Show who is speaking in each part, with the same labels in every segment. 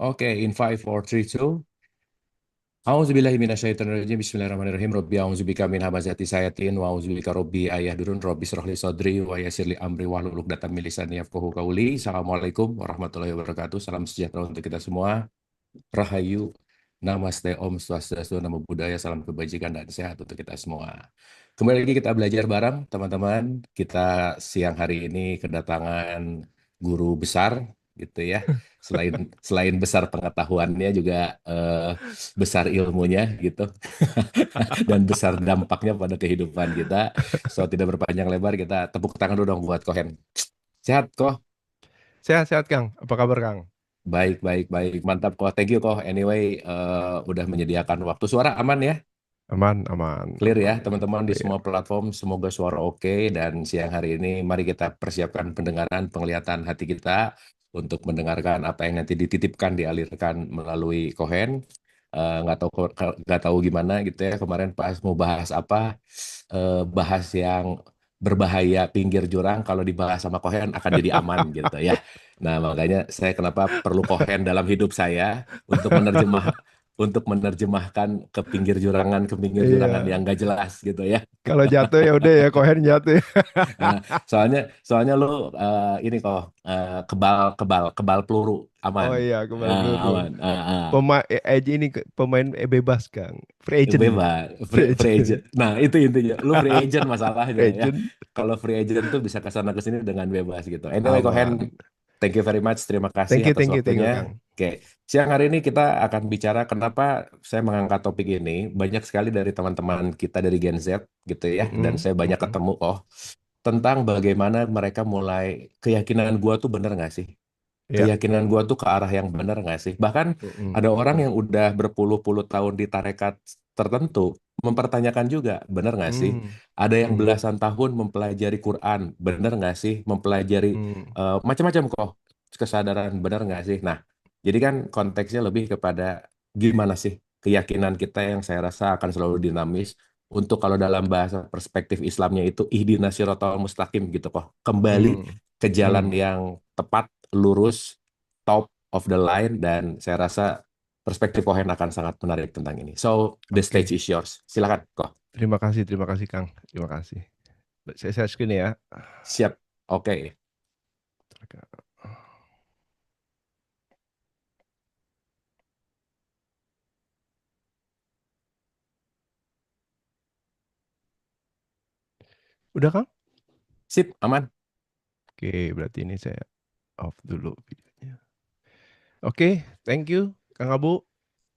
Speaker 1: Oke, in 5, 4, 3, 2. A'udzubillahi minasyaitonirrajim. Bismillahirrahmanirrahim. Rabbi a'udzubika min hamazati sayatin wa a'udzubika rabbi ayahdurun. Rabbi shrah li sadri wa yassir li amri wahlul 'uqdatam min lisani yafqahu qawli. Assalamualaikum warahmatullahi wabarakatuh. Salam sejahtera untuk kita semua. Rahayu, Namaste, Om Swastiastu, Namo Buddhaya, salam kebajikan dan sehat untuk kita semua. Kembali lagi kita belajar bareng, teman-teman. Kita siang hari ini kedatangan guru besar, gitu ya. Selain selain besar pengetahuannya juga besar ilmunya, gitu, dan besar dampaknya pada kehidupan kita. So tidak berpanjang lebar, kita tepuk tangan dulu dong buat Kohen. Sehat kok.
Speaker 2: Sehat-sehat Kang, apa kabar Kang?
Speaker 1: Baik, baik, baik. Mantap kok. Thank you kok. Anyway, udah menyediakan waktu. Suara aman ya?
Speaker 2: Aman, aman,
Speaker 1: Clear ya,
Speaker 2: aman.
Speaker 1: teman-teman di
Speaker 2: Clear.
Speaker 1: semua platform. Semoga suara oke. Dan siang hari ini, mari kita persiapkan pendengaran, penglihatan hati kita untuk mendengarkan apa yang nanti dititipkan, dialirkan melalui Kohen. Nggak tahu gimana gitu ya. Kemarin pas mau bahas apa, bahas yang berbahaya pinggir jurang. Kalau dibahas sama Kohen akan jadi aman gitu ya. Nah, makanya saya kenapa perlu Kohen dalam hidup saya untuk menerjemahkan ke pinggir jurangan
Speaker 2: Iya,
Speaker 1: yang gak jelas gitu ya.
Speaker 2: kalau jatuh ya udah ya, Kohen jatuh ya.
Speaker 1: Nah, soalnya soalnya lu ini kok kebal kebal kebal peluru aman.
Speaker 2: Oh iya, kebal peluru.
Speaker 1: Aman.
Speaker 2: Pemain bebas Kang, free agent,
Speaker 1: Bebas,
Speaker 2: free
Speaker 1: free
Speaker 2: agent,
Speaker 1: agent. Nah, itu intinya. Lu free agent masalahnya
Speaker 2: free
Speaker 1: ya.
Speaker 2: agent,
Speaker 1: Kalau free agent tuh bisa ke sana ke sini dengan bebas gitu. Anyway, Kohen,
Speaker 2: aman.
Speaker 1: thank you very much. Terima kasih atas
Speaker 2: Thank you
Speaker 1: waktunya.
Speaker 2: Kang.
Speaker 1: Oke, siang hari ini kita akan bicara kenapa saya mengangkat topik ini. Banyak sekali dari teman-teman kita dari Gen Z gitu ya, dan
Speaker 2: Mm-mm,
Speaker 1: saya banyak
Speaker 2: mm-mm.
Speaker 1: ketemu tentang bagaimana mereka mulai keyakinan gua tuh bener nggak sih?
Speaker 2: Ya,
Speaker 1: Keyakinan gua tuh ke arah yang bener nggak sih? Bahkan
Speaker 2: mm-mm,
Speaker 1: ada orang
Speaker 2: mm-mm.
Speaker 1: yang udah berpuluh-puluh tahun di tarekat tertentu mempertanyakan juga bener nggak sih?
Speaker 2: Mm,
Speaker 1: Ada yang
Speaker 2: mm,
Speaker 1: belasan tahun mempelajari Quran, bener nggak sih? Mempelajari
Speaker 2: mm.
Speaker 1: macam-macam kok kesadaran, bener nggak sih? Nah, jadi kan konteksnya lebih kepada gimana sih keyakinan kita yang saya rasa akan selalu dinamis untuk kalau dalam bahasa perspektif Islamnya itu ihdinas siratal mustaqim gitu kok. Kembali
Speaker 2: Hmm.
Speaker 1: ke jalan
Speaker 2: Hmm.
Speaker 1: yang tepat, lurus, top of the line, dan saya rasa perspektif Kohen akan sangat menarik tentang ini. So, the stage
Speaker 2: Oke.
Speaker 1: is yours. Silakan kok.
Speaker 2: Terima kasih Kang. Terima kasih. Saya screen ya.
Speaker 1: Siap. Oke.
Speaker 2: Udah Kang?
Speaker 1: Sip, aman.
Speaker 2: Oke, berarti ini saya off dulu videonya. Oke, thank you Kang Abu.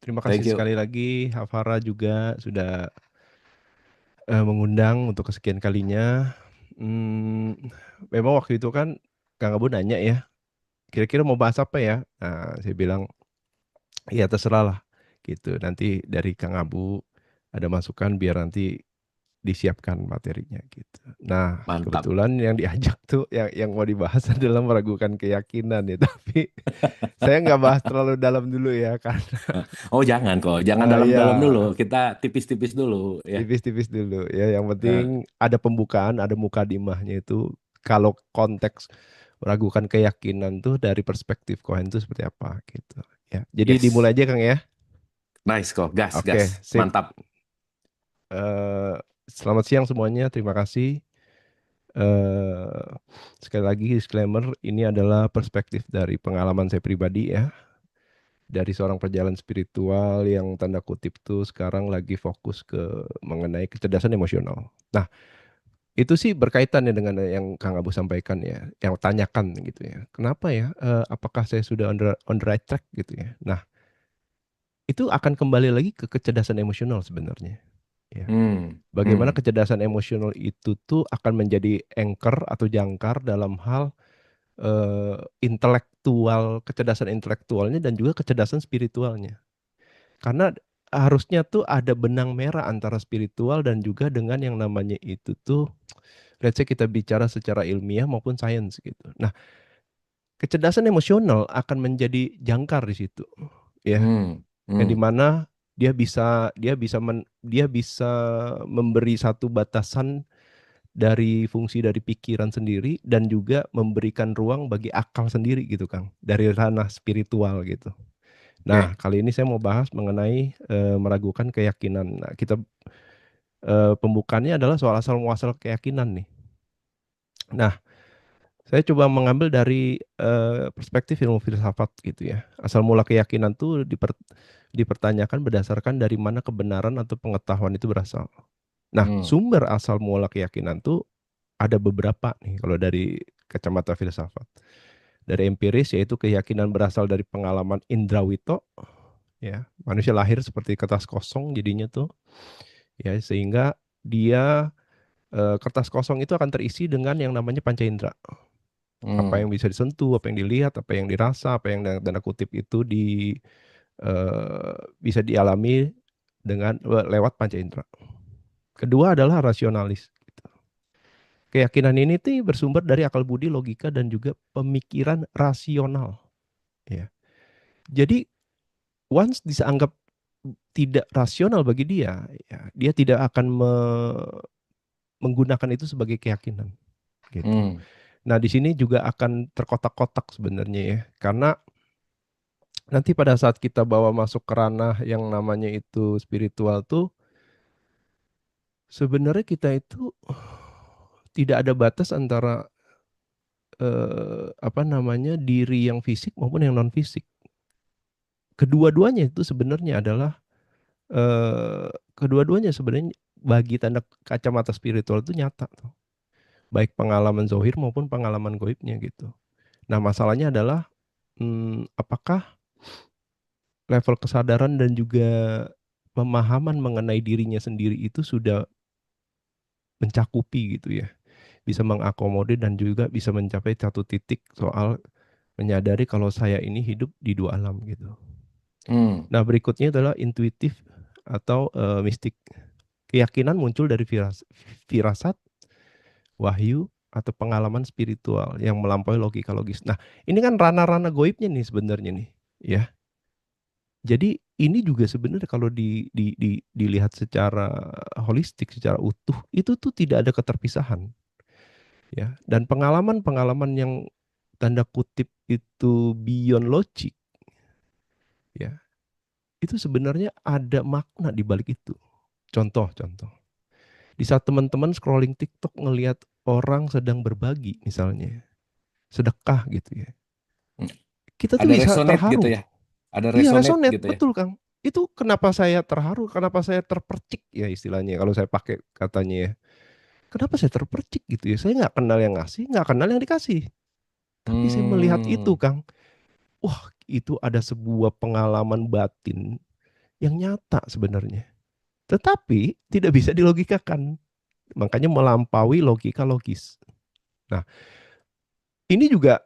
Speaker 2: Terima
Speaker 1: Thank
Speaker 2: kasih
Speaker 1: you.
Speaker 2: sekali lagi Hafara juga sudah mengundang untuk kesekian kalinya. Hmm, memang waktu itu kan Kang Abu nanya ya, kira-kira mau bahas apa ya? Nah, saya bilang ya terserah lah gitu. Nanti dari Kang Abu ada masukan biar nanti disiapkan materinya gitu. Nah,
Speaker 1: Mantap.
Speaker 2: kebetulan yang diajak tuh yang mau dibahas adalah meragukan keyakinan ya, tapi saya nggak bahas terlalu dalam dulu ya karena
Speaker 1: Oh, jangan kok. Jangan
Speaker 2: ya
Speaker 1: dalam-dalam dulu. Kita tipis-tipis dulu ya.
Speaker 2: tipis-tipis dulu ya. Yang penting
Speaker 1: Eh,
Speaker 2: ada pembukaan, ada mukadimahnya itu. Kalau konteks meragukan keyakinan tuh dari perspektif Cohen tuh seperti apa gitu. Ya, jadi
Speaker 1: yes.
Speaker 2: dimulai aja Kang ya.
Speaker 1: Nice kok. Gas, gas.
Speaker 2: Oke, sip.
Speaker 1: Mantap.
Speaker 2: Eh, Selamat siang semuanya. Terima kasih. eh Sekali lagi disclaimer, ini adalah perspektif dari pengalaman saya pribadi ya, dari seorang perjalanan spiritual yang tanda kutip tuh sekarang lagi fokus ke mengenai kecerdasan emosional. Nah, itu sih berkaitan ya dengan yang Kang Abu sampaikan ya, yang tanyakan gitu ya. Kenapa ya? Apakah saya sudah on the right track gitu ya? Nah, itu akan kembali lagi ke kecerdasan emosional sebenarnya. Ya.
Speaker 1: Hmm.
Speaker 2: Bagaimana
Speaker 1: Hmm.
Speaker 2: kecerdasan emosional itu tuh akan menjadi anchor atau jangkar dalam hal intelektual, kecerdasan intelektualnya dan juga kecerdasan spiritualnya. Karena harusnya tuh ada benang merah antara spiritual dan juga dengan yang namanya itu tuh, let's say kita bicara secara ilmiah maupun sains gitu. Nah, kecerdasan emosional akan menjadi jangkar di situ, ya.
Speaker 1: Hmm.
Speaker 2: Yang
Speaker 1: Hmm.
Speaker 2: dimana dia bisa memberi satu batasan dari fungsi dari pikiran sendiri dan juga memberikan ruang bagi akal sendiri gitu Kang, dari ranah spiritual gitu. Nah,
Speaker 1: Oke.
Speaker 2: kali ini saya mau bahas mengenai meragukan keyakinan. Nah, pembukaannya adalah soal asal muasal keyakinan nih. Nah, saya coba mengambil dari perspektif ilmu filsafat gitu ya. Asal mula keyakinan tuh dipertanyakan berdasarkan dari mana kebenaran atau pengetahuan itu berasal. Nah,
Speaker 1: Hmm.
Speaker 2: sumber asal mula keyakinan tuh ada beberapa nih kalau dari kacamata filsafat. Dari empiris yaitu keyakinan berasal dari pengalaman indrawito, ya. Manusia lahir seperti kertas kosong jadinya tuh, ya, sehingga dia kertas kosong itu akan terisi dengan yang namanya panca indera. Apa
Speaker 1: Hmm.
Speaker 2: yang bisa disentuh, apa yang dilihat, apa yang dirasa, apa yang tanda kutip itu bisa dialami dengan lewat panca indera. Kedua adalah rasionalis. Keyakinan ini tuh bersumber dari akal budi, logika, dan juga pemikiran rasional. Ya. Jadi once dianggap tidak rasional bagi dia, ya, dia tidak akan menggunakan itu sebagai keyakinan. Gitu.
Speaker 1: Hmm.
Speaker 2: Nah, di sini juga akan terkotak-kotak sebenarnya ya, karena nanti pada saat kita bawa masuk ke ranah yang namanya itu spiritual tuh, sebenarnya kita itu tidak ada batas antara apa namanya diri yang fisik maupun yang non fisik. Kedua-duanya itu sebenarnya adalah kedua-duanya sebenarnya bagi tanda kacamata spiritual itu nyata tuh. Baik pengalaman zohir maupun pengalaman goibnya gitu. Nah, masalahnya adalah apakah level kesadaran dan juga pemahaman mengenai dirinya sendiri itu sudah mencakupi gitu ya. Bisa mengakomodir dan juga bisa mencapai satu titik soal menyadari kalau saya ini hidup di dua alam gitu.
Speaker 1: Hmm.
Speaker 2: Nah, berikutnya adalah intuitif atau mistik. Keyakinan muncul dari firasat, wahyu, atau pengalaman spiritual yang melampaui logika logis. Nah, ini kan ranah-ranah goibnya nih sebenarnya nih, ya. Jadi ini juga sebenarnya kalau dilihat secara holistik, secara utuh, itu tuh tidak ada keterpisahan, ya. Dan pengalaman-pengalaman yang tanda kutip itu beyond logic, ya, itu sebenarnya ada makna di balik itu. Contoh. Di saat teman-teman scrolling TikTok ngelihat orang sedang berbagi misalnya, sedekah gitu ya.
Speaker 1: Hmm.
Speaker 2: Kita tuh
Speaker 1: Ada
Speaker 2: bisa
Speaker 1: resonate gitu
Speaker 2: terharu.
Speaker 1: ya. Ada
Speaker 2: Iya,
Speaker 1: resonate
Speaker 2: resonate,
Speaker 1: gitu ya.
Speaker 2: betul Kang. Itu kenapa saya terharu, kenapa saya terpercik ya istilahnya kalau saya pakai katanya ya. Kenapa saya terpercik gitu ya. Saya nggak kenal yang ngasih, nggak kenal yang dikasih. Tapi saya melihat itu
Speaker 1: Hmm.
Speaker 2: Kang. Wah, itu ada sebuah pengalaman batin yang nyata sebenarnya. Tetapi tidak bisa dilogikakan. Makanya melampaui logika logis. Nah, ini juga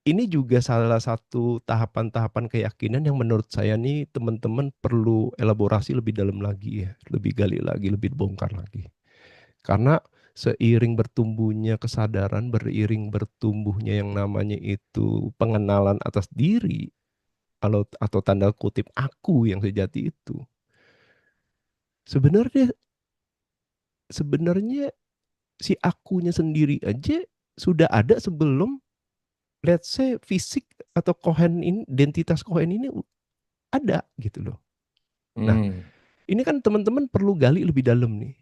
Speaker 2: ini juga salah satu tahapan-tahapan keyakinan yang menurut saya nih teman-teman perlu elaborasi lebih dalam lagi ya, lebih gali lagi, lebih bongkar lagi. Karena seiring bertumbuhnya kesadaran, beriring bertumbuhnya yang namanya itu pengenalan atas diri atau tanda kutip aku yang sejati itu. Sebenarnya sebenarnya si akunya sendiri aja sudah ada sebelum let's say fisik atau kohen ini, identitas kohen ini ada gitu loh. Nah,
Speaker 1: Hmm.
Speaker 2: ini kan teman-teman perlu gali lebih dalam nih,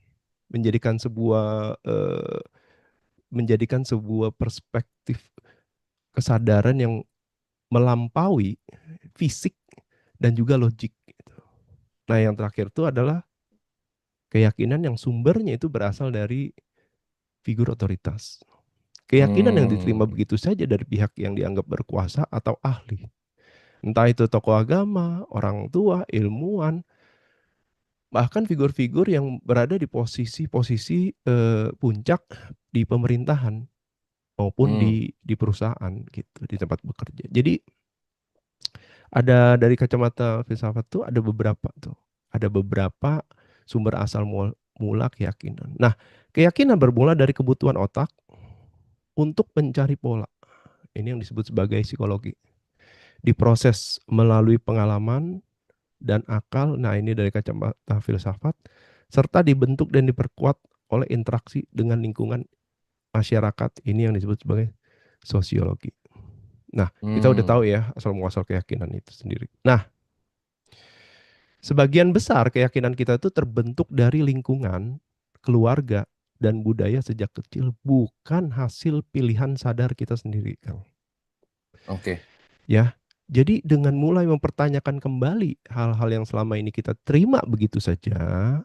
Speaker 2: menjadikan sebuah perspektif kesadaran yang melampaui fisik dan juga logik. Gitu. Nah, yang terakhir itu adalah keyakinan yang sumbernya itu berasal dari figur otoritas. Keyakinan yang diterima
Speaker 1: Hmm.
Speaker 2: begitu saja dari pihak yang dianggap berkuasa atau ahli. Entah itu tokoh agama, orang tua, ilmuwan, bahkan figur-figur yang berada di posisi-posisi puncak di pemerintahan maupun
Speaker 1: Hmm.
Speaker 2: di perusahaan gitu, di tempat bekerja. Jadi ada dari kacamata filsafat tuh ada beberapa tuh. Ada beberapa sumber asal mula keyakinan. Nah, keyakinan bermula dari kebutuhan otak untuk mencari pola. Ini yang disebut sebagai psikologi. Diproses melalui pengalaman dan akal. Nah, ini dari kacamata filsafat serta dibentuk dan diperkuat oleh interaksi dengan lingkungan masyarakat. Ini yang disebut sebagai sosiologi. Nah, kita udah tahu
Speaker 1: Hmm.
Speaker 2: ya asal muasal keyakinan itu sendiri. Nah, Sebagian besar keyakinan kita itu terbentuk dari lingkungan, keluarga, dan budaya sejak kecil, bukan hasil pilihan sadar kita sendiri, Kang.
Speaker 1: Oke.
Speaker 2: Ya, jadi dengan mulai mempertanyakan kembali hal-hal yang selama ini kita terima begitu saja,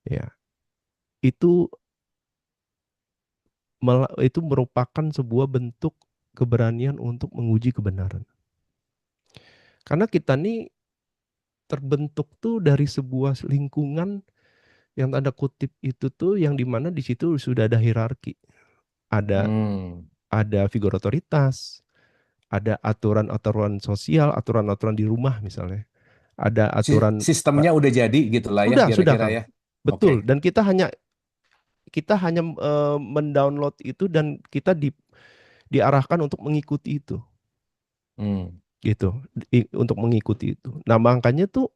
Speaker 2: ya, itu itu merupakan sebuah bentuk keberanian untuk menguji kebenaran. Karena kita nih terbentuk tuh dari sebuah lingkungan yang tanda kutip itu tuh yang dimana di situ sudah ada hierarki, ada
Speaker 1: Hmm.
Speaker 2: figur otoritas, ada aturan-aturan sosial, aturan-aturan di rumah misalnya, ada aturan
Speaker 1: Sistemnya udah jadi gitu lah ya
Speaker 2: sudah
Speaker 1: kira-kira
Speaker 2: Kang,
Speaker 1: ya. Oke.
Speaker 2: betul. Dan kita hanya mendownload itu dan kita diarahkan untuk mengikuti itu,
Speaker 1: Hmm.
Speaker 2: gitu, untuk mengikuti itu. Nah makanya tuh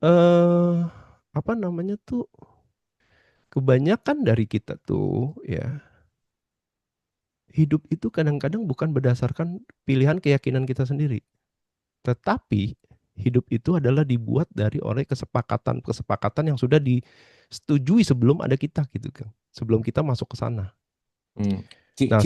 Speaker 2: eh apa namanya tuh kebanyakan dari kita tuh ya hidup itu kadang-kadang bukan berdasarkan pilihan keyakinan kita sendiri, tetapi hidup itu adalah dibuat dari oleh kesepakatan-kesepakatan yang sudah disetujui sebelum ada kita gitu kan. Sebelum kita masuk ke sana.
Speaker 1: Hmm.
Speaker 2: Nah,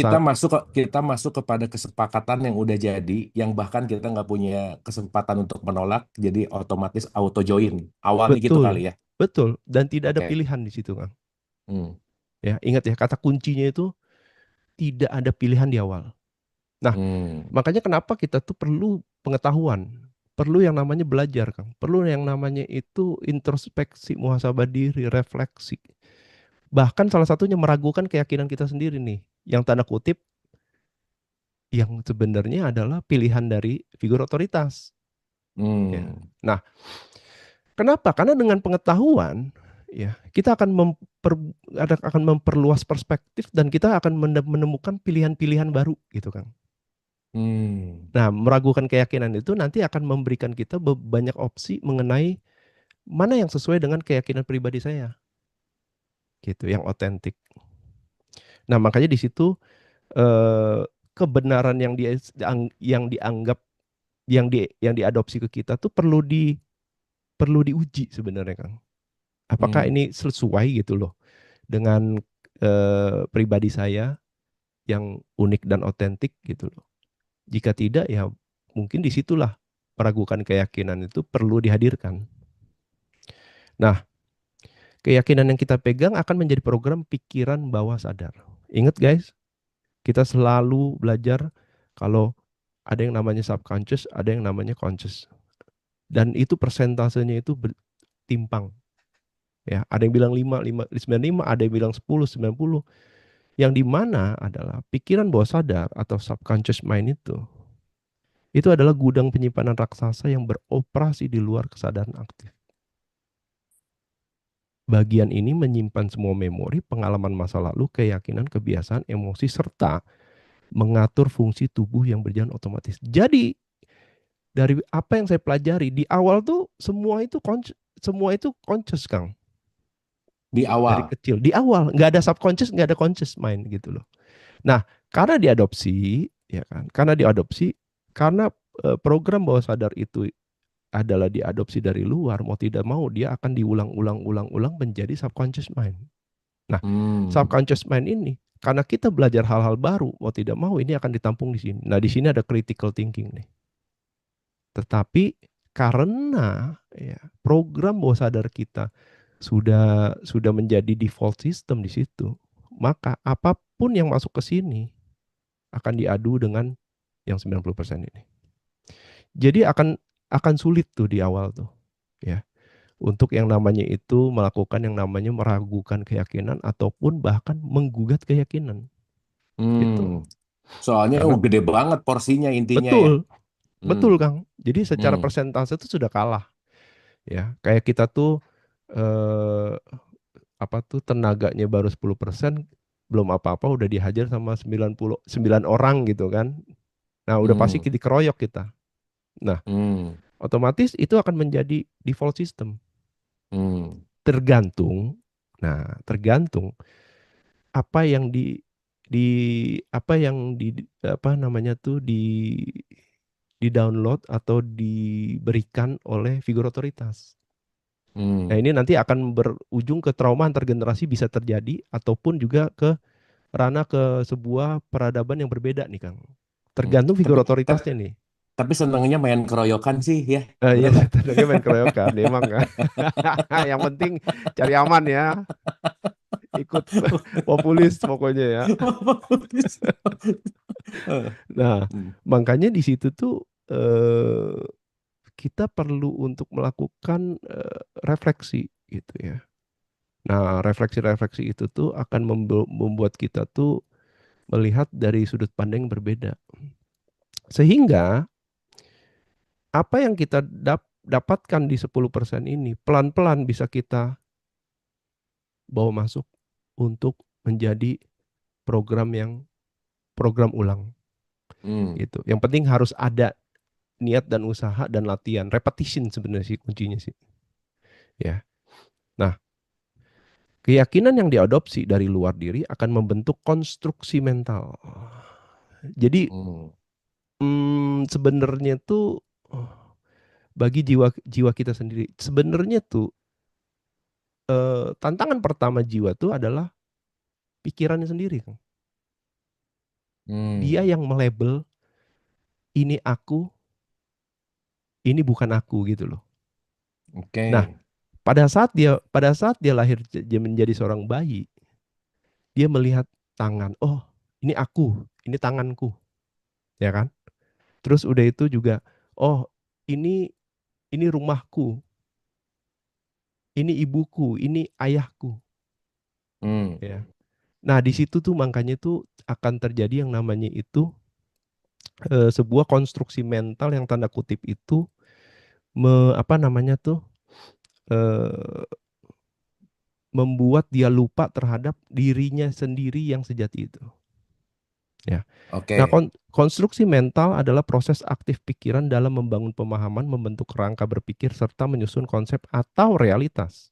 Speaker 1: Kita masuk kepada kesepakatan yang udah jadi, yang bahkan kita nggak punya kesempatan untuk menolak, jadi otomatis auto join. Awalnya gitu kali
Speaker 2: betul.
Speaker 1: ya.
Speaker 2: Betul dan tidak ada
Speaker 1: Oke.
Speaker 2: pilihan di situ kan.
Speaker 1: Hmm.
Speaker 2: Ya, ingat ya kata kuncinya itu tidak ada pilihan di awal. Nah,
Speaker 1: Hmm.
Speaker 2: makanya kenapa kita tuh perlu pengetahuan, perlu yang namanya belajar, Kang. Perlu yang namanya itu introspeksi, muhasabah diri, refleksi. Bahkan salah satunya meragukan keyakinan kita sendiri nih, yang tanda kutip yang sebenarnya adalah pilihan dari figur otoritas. Ya.
Speaker 1: Hmm.
Speaker 2: Nah, kenapa? Karena dengan pengetahuan, ya kita akan memperluas perspektif dan kita akan menemukan pilihan-pilihan baru, gitu kan.
Speaker 1: Hmm.
Speaker 2: Nah, meragukan keyakinan itu nanti akan memberikan kita banyak opsi mengenai mana yang sesuai dengan keyakinan pribadi saya, gitu, yang otentik. Nah, makanya di situ eh, kebenaran yang dianggap yang diadopsi ke kita tuh perlu diuji sebenarnya, Kang. Apakah
Speaker 1: Hmm.
Speaker 2: ini sesuai gitu loh dengan pribadi saya yang unik dan otentik gitu loh. Jika tidak ya mungkin disitulah peragukan keyakinan itu perlu dihadirkan. Nah, keyakinan yang kita pegang akan menjadi program pikiran bawah sadar. Ingat guys, kita selalu belajar kalau ada yang namanya subconscious, ada yang namanya conscious. Dan itu persentasenya itu timpang. Ya, ada yang bilang 95, ada yang bilang 10, 90. Yang di mana adalah pikiran bawah sadar atau subconscious mind itu adalah gudang penyimpanan raksasa yang beroperasi di luar kesadaran aktif. Bagian ini menyimpan semua memori, pengalaman masa lalu, keyakinan, kebiasaan, emosi, serta mengatur fungsi tubuh yang berjalan otomatis. Jadi, dari apa yang saya pelajari, di awal tuh semua itu conscious, Kang.
Speaker 1: Di
Speaker 2: Dari
Speaker 1: awal.
Speaker 2: kecil. Di awal, nggak ada subconscious, nggak ada conscious mind gitu loh. Nah, karena diadopsi, ya kan? Karena program bawah sadar itu adalah diadopsi dari luar, mau tidak mau dia akan diulang-ulang-ulang-ulang menjadi subconscious mind. Nah,
Speaker 1: Hmm.
Speaker 2: subconscious mind ini karena kita belajar hal-hal baru, mau tidak mau ini akan ditampung di sini. Nah, di sini ada critical thinking nih. Tetapi karena ya, program bawah sadar kita sudah menjadi default system di situ, maka apapun yang masuk ke sini akan diadu dengan yang 90% ini. Jadi akan sulit tuh di awal tuh, ya. Untuk yang namanya itu melakukan yang namanya meragukan keyakinan ataupun bahkan menggugat keyakinan, gitu.
Speaker 1: Hmm. Soalnya
Speaker 2: Karena
Speaker 1: gede banget porsinya intinya ya.
Speaker 2: betul,
Speaker 1: Hmm.
Speaker 2: betul Kang. Jadi secara
Speaker 1: Hmm.
Speaker 2: persentase itu sudah kalah, ya. Kayak kita tuh eh, apa tuh tenaganya baru 10%, belum apa-apa udah dihajar sama 99 orang gitu kan. Nah, udah pasti
Speaker 1: Hmm.
Speaker 2: dikeroyok kita. Nah,
Speaker 1: Hmm.
Speaker 2: otomatis itu akan menjadi default system.
Speaker 1: Hmm.
Speaker 2: Tergantung, nah tergantung apa yang di apa yang di apa namanya tuh di-download atau diberikan oleh figur otoritas. Nah,
Speaker 1: Hmm.
Speaker 2: ini nanti akan berujung ke trauma antar generasi bisa terjadi ataupun juga ke ranah ke sebuah peradaban yang berbeda nih, Kang.
Speaker 1: Hmm.
Speaker 2: Tergantung figur
Speaker 1: Tapi, tapi
Speaker 2: otoritasnya nih.
Speaker 1: tapi senangnya main keroyokan sih ya,
Speaker 2: Iya,
Speaker 1: bener nggak?
Speaker 2: tentunya main keroyokan, emang kan. Yang penting cari aman ya, ikut populis pokoknya ya. Nah,
Speaker 1: Hmm.
Speaker 2: makanya di situ tuh kita perlu untuk melakukan refleksi gitu ya. Nah, refleksi-refleksi itu tuh akan membuat kita tuh melihat dari sudut pandang yang berbeda. Sehingga apa yang kita dapatkan di 10% ini pelan-pelan bisa kita bawa masuk untuk menjadi program yang program ulang
Speaker 1: Hmm.
Speaker 2: gitu. Yang penting harus ada niat dan usaha dan latihan, repetition sebenarnya sih kuncinya sih. Ya. Nah, keyakinan yang diadopsi dari luar diri akan membentuk konstruksi mental. Jadi
Speaker 1: Hmm.
Speaker 2: sebenarnya tuh bagi jiwa jiwa kita sendiri, sebenarnya tuh tantangan pertama jiwa tuh adalah pikirannya sendiri, Kang. Dia
Speaker 1: Hmm.
Speaker 2: yang melabel ini aku, ini bukan aku gitu loh. Nah,
Speaker 1: Oke.
Speaker 2: pada saat dia lahir dia menjadi seorang bayi, dia melihat tangan. Oh, ini aku, ini tanganku, ya kan? Terus udah itu juga, oh, ini ini rumahku, ini ibuku, ini ayahku,
Speaker 1: Hmm.
Speaker 2: ya. Nah, di situ tuh makanya tuh akan terjadi yang namanya itu sebuah konstruksi mental yang tanda kutip itu apa namanya tuh eh, membuat dia lupa terhadap dirinya sendiri yang sejati itu. Ya. Nah,
Speaker 1: Oke.
Speaker 2: konstruksi mental adalah proses aktif pikiran dalam membangun pemahaman, membentuk kerangka berpikir, serta menyusun konsep atau realitas.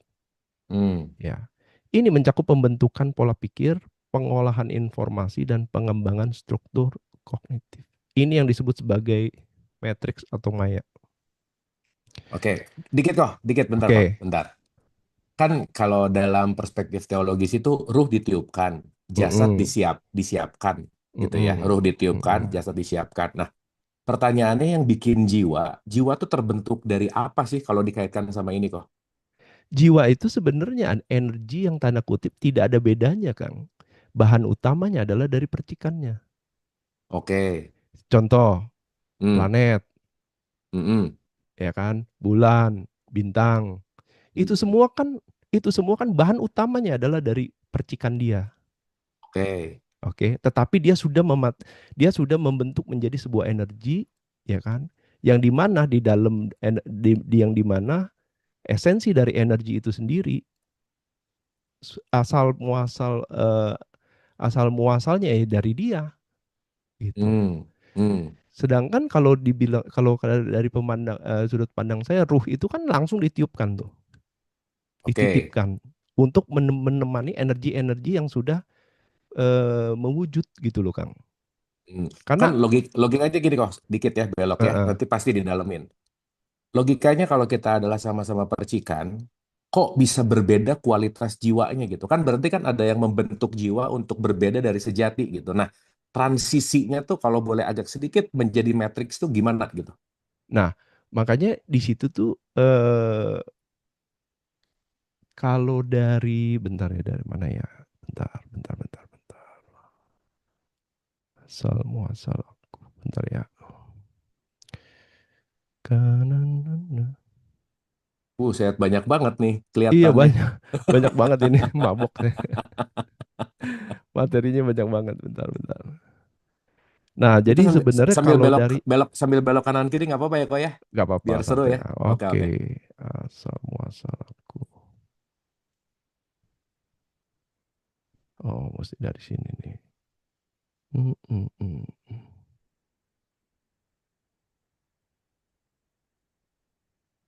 Speaker 1: Hmm.
Speaker 2: Ya. Ini mencakup pembentukan pola pikir, pengolahan informasi, dan pengembangan struktur kognitif. Ini yang disebut sebagai matriks atau maya.
Speaker 1: Oke. Dikit kok,
Speaker 2: Oke.
Speaker 1: bentar. Kan kalau dalam perspektif teologis itu ruh ditiupkan, jasad
Speaker 2: Mm-mm.
Speaker 1: disiapkan gitu ya.
Speaker 2: Mm-mm.
Speaker 1: Ruh ditiupkan,
Speaker 2: Mm-mm.
Speaker 1: jasad disiapkan. Nah, pertanyaannya yang bikin jiwa tuh terbentuk dari apa sih kalau dikaitkan sama ini kok?
Speaker 2: Jiwa itu sebenarnya energi yang tanda kutip tidak ada bedanya, Kang. Bahan utamanya adalah dari percikannya.
Speaker 1: Oke.
Speaker 2: Contoh,
Speaker 1: Hmm.
Speaker 2: planet,
Speaker 1: Mm-mm.
Speaker 2: ya kan, bulan, bintang. Itu
Speaker 1: Hmm.
Speaker 2: semua kan itu semua kan bahan utamanya adalah dari percikan dia.
Speaker 1: Oke.
Speaker 2: Oke, tetapi dia sudah membentuk menjadi sebuah energi, ya kan? Yang di mana di dalam yang di mana esensi dari energi itu sendiri asal muasal asal muasalnya ya dari dia gitu.
Speaker 1: Hmm. Hmm.
Speaker 2: Sedangkan kalau dari sudut pandang saya ruh itu kan langsung ditiupkan tuh,
Speaker 1: Oke.
Speaker 2: dititipkan untuk menemani energi-energi yang sudah mewujud gitu loh, Kang.
Speaker 1: Hmm. Kan
Speaker 2: Karena
Speaker 1: logikanya gini kok, dikit ya belok
Speaker 2: eh,
Speaker 1: ya,
Speaker 2: eh,
Speaker 1: nanti pasti didalemin. Logikanya kalau kita adalah sama-sama percikan, kok bisa berbeda kualitas jiwanya gitu? Kan berarti kan ada yang membentuk jiwa untuk berbeda dari sejati gitu. Nah, transisinya tuh kalau boleh agak sedikit menjadi matriks tuh gimana gitu?
Speaker 2: nah, makanya di situ tuh kalau dari bentar ya dari mana ya? Bentar, bentar, bentar, bentar. Asal muasal aku. Bentar ya. Kananana.
Speaker 1: Set banyak banget nih
Speaker 2: Iya
Speaker 1: kelihatannya.
Speaker 2: banyak, banyak banget ini mabok saya. Materinya banyak banget. Bentar, bentar. Nah,
Speaker 1: Kita
Speaker 2: jadi
Speaker 1: sambil,
Speaker 2: sebenarnya
Speaker 1: sambil
Speaker 2: kalau
Speaker 1: belok
Speaker 2: dari
Speaker 1: belok sambil belok kanan kiri nggak apa-apa ya kok ya?
Speaker 2: nggak apa-apa
Speaker 1: Biar seru
Speaker 2: santai
Speaker 1: ya.
Speaker 2: ya.
Speaker 1: Oke
Speaker 2: Oke,
Speaker 1: oke.
Speaker 2: asal muasal aku. Oh, mesti dari sini nih. Mm, mm, mm.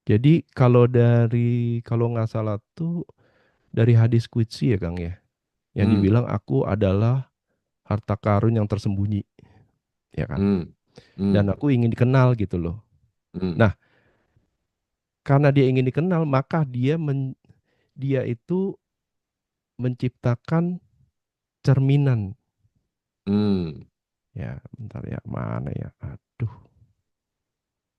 Speaker 2: Jadi kalau nggak salah tuh dari hadis Qudsi ya Kang ya, yang
Speaker 1: Hmm.
Speaker 2: dibilang aku adalah harta karun yang tersembunyi, ya kan?
Speaker 1: Hmm.
Speaker 2: dan
Speaker 1: Hmm.
Speaker 2: aku ingin dikenal gitu loh.
Speaker 1: Hmm.
Speaker 2: Nah, karena dia ingin dikenal, maka dia itu menciptakan cerminan.
Speaker 1: Hmm.
Speaker 2: Ya, bentar ya, mana ya? Aduh.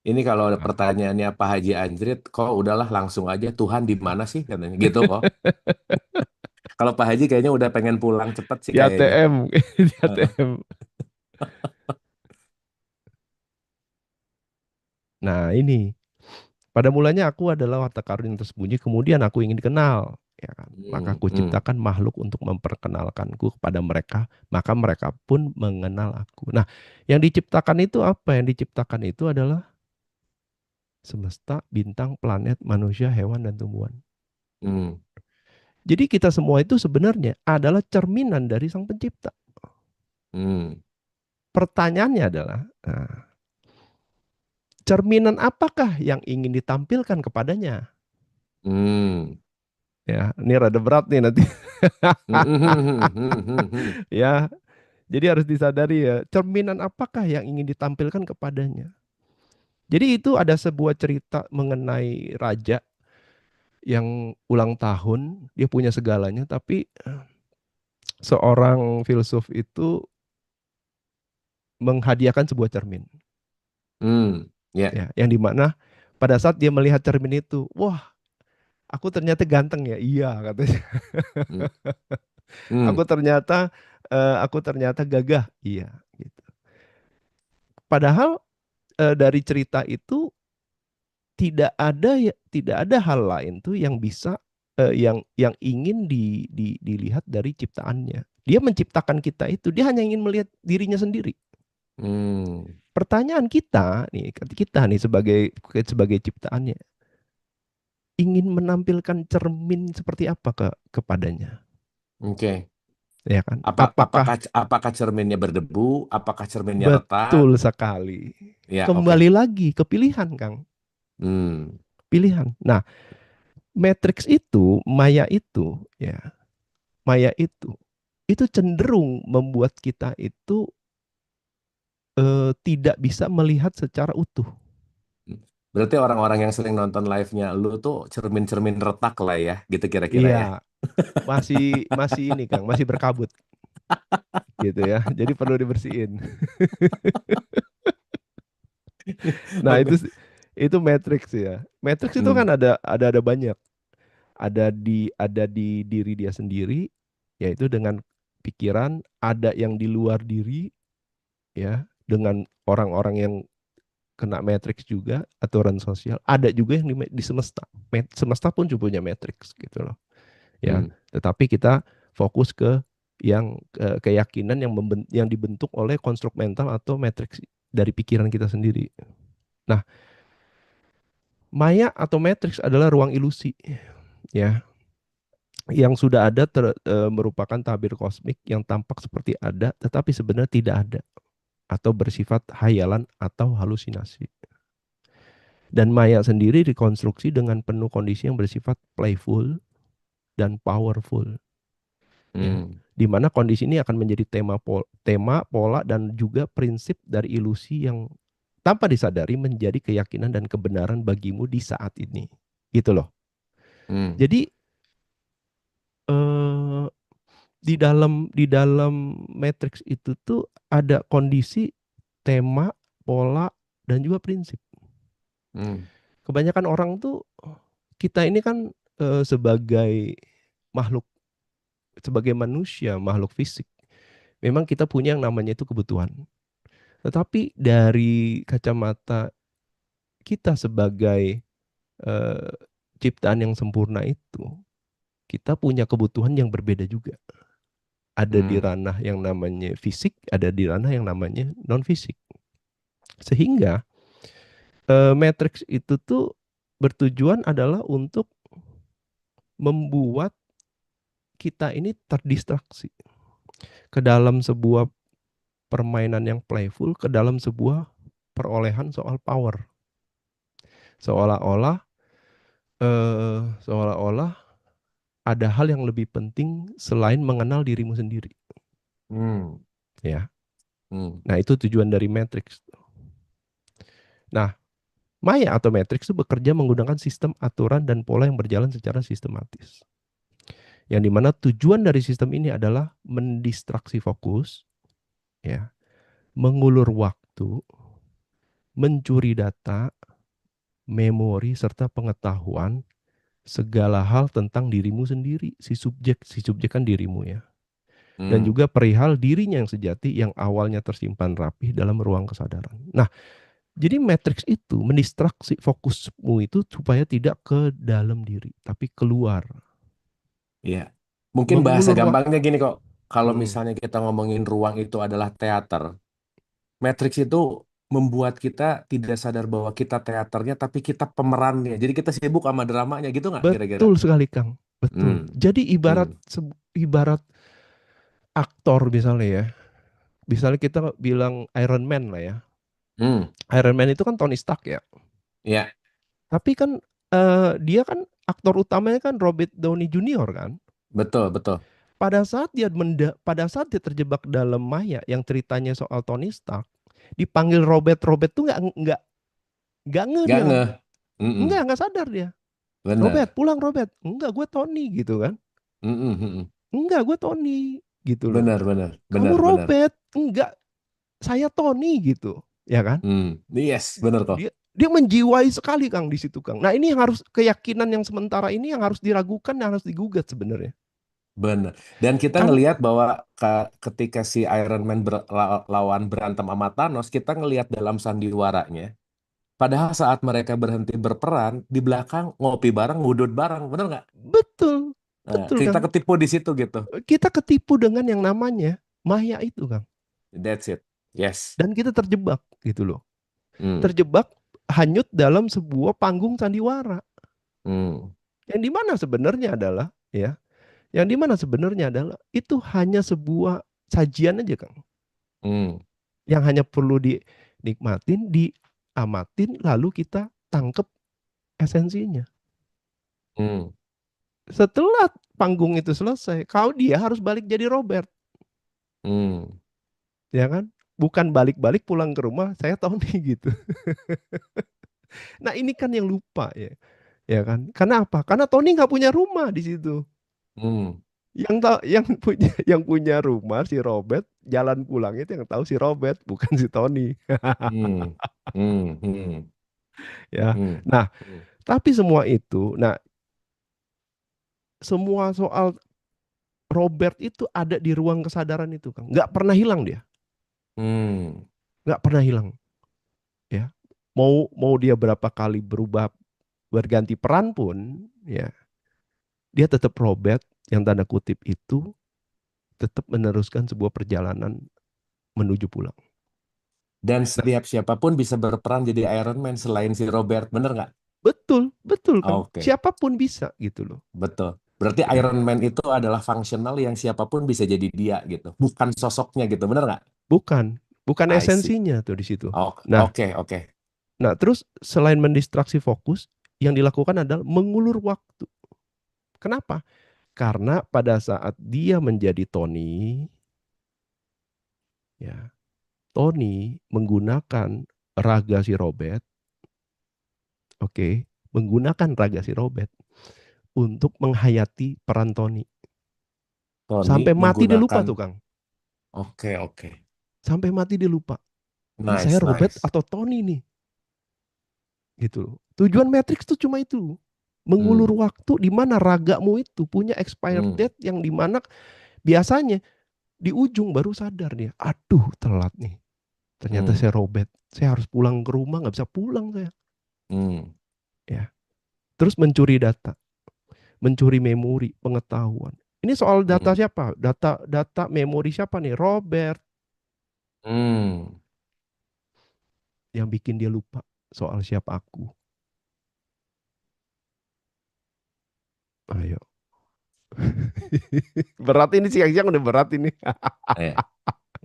Speaker 1: Ini kalau ada
Speaker 2: Ah.
Speaker 1: pertanyaannya Pak Haji Anjrit, kok udahlah langsung aja Tuhan di mana sih katanya gitu kok. Kalau Pak Haji kayaknya udah pengen pulang cepet sih
Speaker 2: Di
Speaker 1: kayaknya.
Speaker 2: ATM, di
Speaker 1: Heeh.
Speaker 2: ATM. Nah, ini. Pada mulanya aku adalah harta karun yang tersembunyi, kemudian aku ingin dikenal. Ya kan? Maka
Speaker 1: Hmm.
Speaker 2: aku
Speaker 1: Hmm.
Speaker 2: ciptakan makhluk untuk memperkenalkanku kepada mereka, maka mereka pun mengenal aku. Nah, yang diciptakan itu apa? Yang diciptakan itu adalah semesta, bintang, planet, manusia, hewan, dan tumbuhan.
Speaker 1: Hmm.
Speaker 2: Jadi kita semua itu sebenarnya adalah cerminan dari Sang Pencipta.
Speaker 1: Hmm.
Speaker 2: Pertanyaannya adalah, nah, cerminan apakah yang ingin ditampilkan kepadanya?
Speaker 1: Hmm.
Speaker 2: Ya, ini rada berat nih nanti.
Speaker 1: Hmm. Hmm. Hmm. Hmm. Hmm. Hmm.
Speaker 2: Ya, jadi harus disadari ya, cerminan apakah yang ingin ditampilkan kepadanya. Jadi itu ada sebuah cerita mengenai raja yang ulang tahun, dia punya segalanya, tapi seorang filsuf itu menghadiahkan sebuah cermin.
Speaker 1: Hmm. Ya.
Speaker 2: Ya, yang dimana pada saat dia melihat cermin itu, wah, aku ternyata ganteng ya, iya katanya.
Speaker 1: Hmm. Hmm.
Speaker 2: Aku ternyata gagah, iya. Gitu. Padahal dari cerita itu tidak ada hal lain tuh yang bisa yang ingin dilihat dari ciptaannya. Dia menciptakan kita itu, dia hanya ingin melihat dirinya sendiri.
Speaker 1: Hmm.
Speaker 2: Pertanyaan kita nih sebagai ciptaannya, ingin menampilkan cermin seperti apa kepadanya,
Speaker 1: Oke.
Speaker 2: ya kan?
Speaker 1: Apakah
Speaker 2: Apakah
Speaker 1: apakah cerminnya berdebu? Apakah cerminnya retak?
Speaker 2: betul sekali?
Speaker 1: Ya, oke.
Speaker 2: Kembali lagi ke pilihan, Kang.
Speaker 1: Hmm.
Speaker 2: Pilihan. Nah, Matrix itu, Maya itu cenderung membuat kita itu tidak bisa melihat secara utuh.
Speaker 1: Berarti orang-orang yang sering nonton live-nya lu tuh cermin-cermin retak lah ya, gitu kira-kira
Speaker 2: Iya,
Speaker 1: ya.
Speaker 2: masih masih ini Kang, masih berkabut gitu ya. Jadi perlu dibersihin. Nah,
Speaker 1: Oke.
Speaker 2: itu Matrix ya. Matrix itu kan
Speaker 1: Hmm.
Speaker 2: ada banyak. Ada di diri dia sendiri, yaitu dengan pikiran, ada yang di luar diri ya, dengan orang-orang yang kena matrix juga, aturan sosial. Ada juga yang di semesta. Semesta pun juga punya matrix gitu loh. Ya,
Speaker 1: Hmm.
Speaker 2: tetapi kita fokus ke yang keyakinan yang dibentuk oleh konstruk mental atau matrix dari pikiran kita sendiri. Nah, maya atau matrix adalah ruang ilusi ya, yang sudah ada merupakan tabir kosmik yang tampak seperti ada tetapi sebenarnya tidak ada atau bersifat hayalan atau halusinasi. Dan maya sendiri dikonstruksi dengan penuh kondisi yang bersifat playful dan powerful, ya.
Speaker 1: Hmm.
Speaker 2: Di mana kondisi ini akan menjadi tema, pola dan juga prinsip dari ilusi yang tanpa disadari menjadi keyakinan dan kebenaran bagimu di saat ini. Gitu loh.
Speaker 1: Hmm.
Speaker 2: Jadi eh, di dalam matrix itu tuh ada kondisi, tema, pola dan juga prinsip.
Speaker 1: Hmm.
Speaker 2: Kebanyakan orang tuh, kita ini kan sebagai makhluk, sebagai manusia, makhluk fisik, memang kita punya yang namanya itu kebutuhan. Tetapi dari kacamata kita sebagai eh, ciptaan yang sempurna itu, kita punya kebutuhan yang berbeda juga. Ada di
Speaker 1: Hmm.
Speaker 2: ranah yang namanya fisik, ada di ranah yang namanya non fisik. Sehingga matrix itu tuh bertujuan adalah untuk membuat kita ini terdistraksi ke dalam sebuah permainan yang playful, ke dalam sebuah perolehan soal power. Seolah-olah seolah-olah ada hal yang lebih penting selain mengenal dirimu sendiri,
Speaker 1: Hmm.
Speaker 2: ya.
Speaker 1: Hmm.
Speaker 2: Nah, itu tujuan dari Matrix. Nah, Maya atau Matrix itu bekerja menggunakan sistem aturan dan pola yang berjalan secara sistematis. Yang dimana tujuan dari sistem ini adalah mendistraksi fokus, ya, mengulur waktu, mencuri data, memori, serta pengetahuan segala hal tentang dirimu sendiri, si subjek kan dirimu ya. Dan
Speaker 1: Hmm.
Speaker 2: juga perihal dirinya yang sejati yang awalnya tersimpan rapih dalam ruang kesadaran. Nah, jadi matrix itu mendistraksi fokusmu itu supaya tidak ke dalam diri, tapi keluar.
Speaker 1: Iya. Mungkin bahasa
Speaker 2: Mengulur waktu.
Speaker 1: gampangnya gini kok. Kalau misalnya kita ngomongin ruang itu adalah teater, Matrix itu membuat kita tidak sadar bahwa kita teaternya, tapi kita pemerannya. Jadi kita sibuk sama dramanya gitu nggak kira-kira?
Speaker 2: Betul sekali Kang, betul.
Speaker 1: Hmm.
Speaker 2: Jadi ibarat
Speaker 1: Hmm.
Speaker 2: ibarat aktor misalnya ya. Misalnya kita bilang Iron Man lah ya.
Speaker 1: Hmm.
Speaker 2: Iron Man itu kan Tony Stark ya.
Speaker 1: Ya,
Speaker 2: Tapi kan dia kan aktor utamanya kan Robert Downey Junior kan.
Speaker 1: betul, betul.
Speaker 2: Pada saat dia terjebak dalam maya yang ceritanya soal Tony Stark, dipanggil Robert Robert tuh nggak nge
Speaker 1: Gak
Speaker 2: dia kan.
Speaker 1: ngeh. Mm-mm.
Speaker 2: Nggak sadar dia. Robert,
Speaker 1: Bener.
Speaker 2: pulang Robert. Enggak, gue Tony gitu kan.
Speaker 1: Mm-mm, mm-mm.
Speaker 2: Enggak, gue Tony gitu loh.
Speaker 1: Bener, bener,
Speaker 2: Kamu
Speaker 1: bener, bener.
Speaker 2: Robert? Enggak, saya Tony gitu. Ya kan?
Speaker 1: Hmm. Yes, bener kok.
Speaker 2: Dia menjiwai sekali Kang di situ Kang. Nah, ini yang harus keyakinan yang sementara ini yang harus diragukan, yang harus digugat sebenarnya.
Speaker 1: Bener. Dan kita
Speaker 2: Kang,
Speaker 1: ngelihat bahwa ketika si Iron Man lawan berantem sama Thanos, kita ngelihat dalam sandiwaranya. Padahal saat mereka berhenti berperan, di belakang ngopi bareng, ngudut bareng, bener nggak?
Speaker 2: betul,
Speaker 1: Nah,
Speaker 2: betul
Speaker 1: kita
Speaker 2: Kang.
Speaker 1: ketipu di situ gitu.
Speaker 2: Kita ketipu dengan yang namanya maya itu Kang.
Speaker 1: That's it. Yes.
Speaker 2: Dan kita terjebak gitu loh.
Speaker 1: Hmm.
Speaker 2: Terjebak hanyut dalam sebuah panggung sandiwara.
Speaker 1: Hmm.
Speaker 2: Yang dimana sebenarnya adalah ya, yang dimana sebenarnya adalah itu hanya sebuah sajian aja Kang.
Speaker 1: Hmm.
Speaker 2: Yang hanya perlu dinikmatin, diamatin, lalu kita tangkep esensinya.
Speaker 1: Hmm.
Speaker 2: Setelah panggung itu selesai, kau dia harus balik jadi Robert,
Speaker 1: Hmm.
Speaker 2: ya kan? Bukan balik-balik pulang ke rumah, saya tahu nih gitu. Nah ini kan yang lupa ya kan? Karena apa? Karena Tony nggak punya rumah di situ.
Speaker 1: Hmm.
Speaker 2: Yang punya rumah si Robert, jalan pulang itu yang tahu si Robert, bukan si Tony.
Speaker 1: Hmm. Hmm. Hmm.
Speaker 2: Ya.
Speaker 1: Hmm.
Speaker 2: Nah,
Speaker 1: Hmm.
Speaker 2: tapi semua soal Robert itu ada di ruang kesadaran itu, Kang. Nggak pernah hilang dia,
Speaker 1: Hmm.
Speaker 2: nggak pernah hilang. Ya, mau dia berapa kali berubah berganti peran pun, ya dia tetap Robert yang tanda kutip itu tetap meneruskan sebuah perjalanan menuju pulang.
Speaker 1: Dan
Speaker 2: Nah,
Speaker 1: setiap siapapun bisa berperan jadi Iron Man selain si Robert, bener nggak?
Speaker 2: betul, betul Kang.
Speaker 1: Oke,
Speaker 2: Siapapun bisa gitu loh.
Speaker 1: betul. Berarti
Speaker 2: Ya,
Speaker 1: Iron Man itu adalah fungsional yang siapapun bisa jadi dia gitu, bukan sosoknya gitu, bener nggak?
Speaker 2: bukan
Speaker 1: I see.
Speaker 2: esensinya tuh di situ. Nah,
Speaker 1: Oke, oke.
Speaker 2: terus selain mendistraksi fokus, yang dilakukan adalah mengulur waktu. Kenapa? Karena pada saat dia menjadi Tony, ya, Tony menggunakan raga si Robert, oke, menggunakan raga si Robert untuk menghayati peran Tony.
Speaker 1: Tony
Speaker 2: Sampai mati dia lupa
Speaker 1: menggunakan.
Speaker 2: tuh, Kang.
Speaker 1: Oke, oke.
Speaker 2: Sampai mati dia lupa. Ini saya
Speaker 1: Nice,
Speaker 2: Robert
Speaker 1: nice.
Speaker 2: atau Tony nih, gitu loh. Tujuan Matrix tuh cuma itu. Mengulur
Speaker 1: Hmm.
Speaker 2: waktu di mana ragamu itu punya expired
Speaker 1: Hmm.
Speaker 2: date yang di mana biasanya di ujung baru sadar dia, aduh telat nih. Ternyata
Speaker 1: Hmm.
Speaker 2: saya Robert, saya harus pulang ke rumah, nggak bisa pulang saya.
Speaker 1: Hmm.
Speaker 2: Ya, terus mencuri data, mencuri memori, pengetahuan. Ini soal data
Speaker 1: Hmm.
Speaker 2: siapa? Data memori siapa nih? Robert
Speaker 1: Hmm.
Speaker 2: yang bikin dia lupa soal siapa aku. Ayo. Berat ini siang-siang udah berat ini.
Speaker 1: Eh,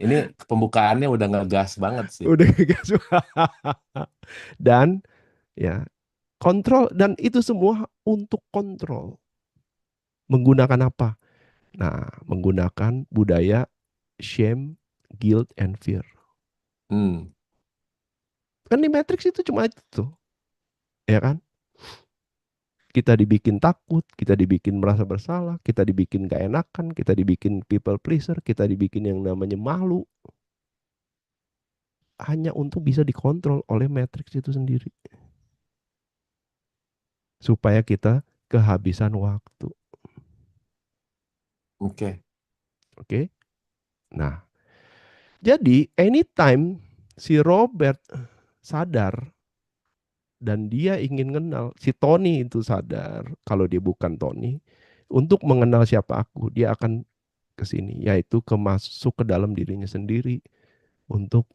Speaker 1: ini pembukaannya udah ngegas banget sih.
Speaker 2: Udah gas. Dan ya, kontrol dan itu semua untuk kontrol. Menggunakan apa? Nah, menggunakan budaya shame, guilt, and fear.
Speaker 1: Hmm.
Speaker 2: Kan di Matrix itu cuma itu tuh, ya kan? Kita dibikin takut, kita dibikin merasa bersalah, kita dibikin gak enakan, kita dibikin people pleaser, kita dibikin yang namanya malu, hanya untuk bisa dikontrol oleh Matrix itu sendiri. Supaya kita kehabisan waktu.
Speaker 1: Oke.
Speaker 2: Oke? Nah, jadi anytime si Robert sadar dan dia ingin kenal, si Tony itu sadar kalau dia bukan Tony, untuk mengenal siapa aku, dia akan ke sini, yaitu masuk ke dalam dirinya sendiri untuk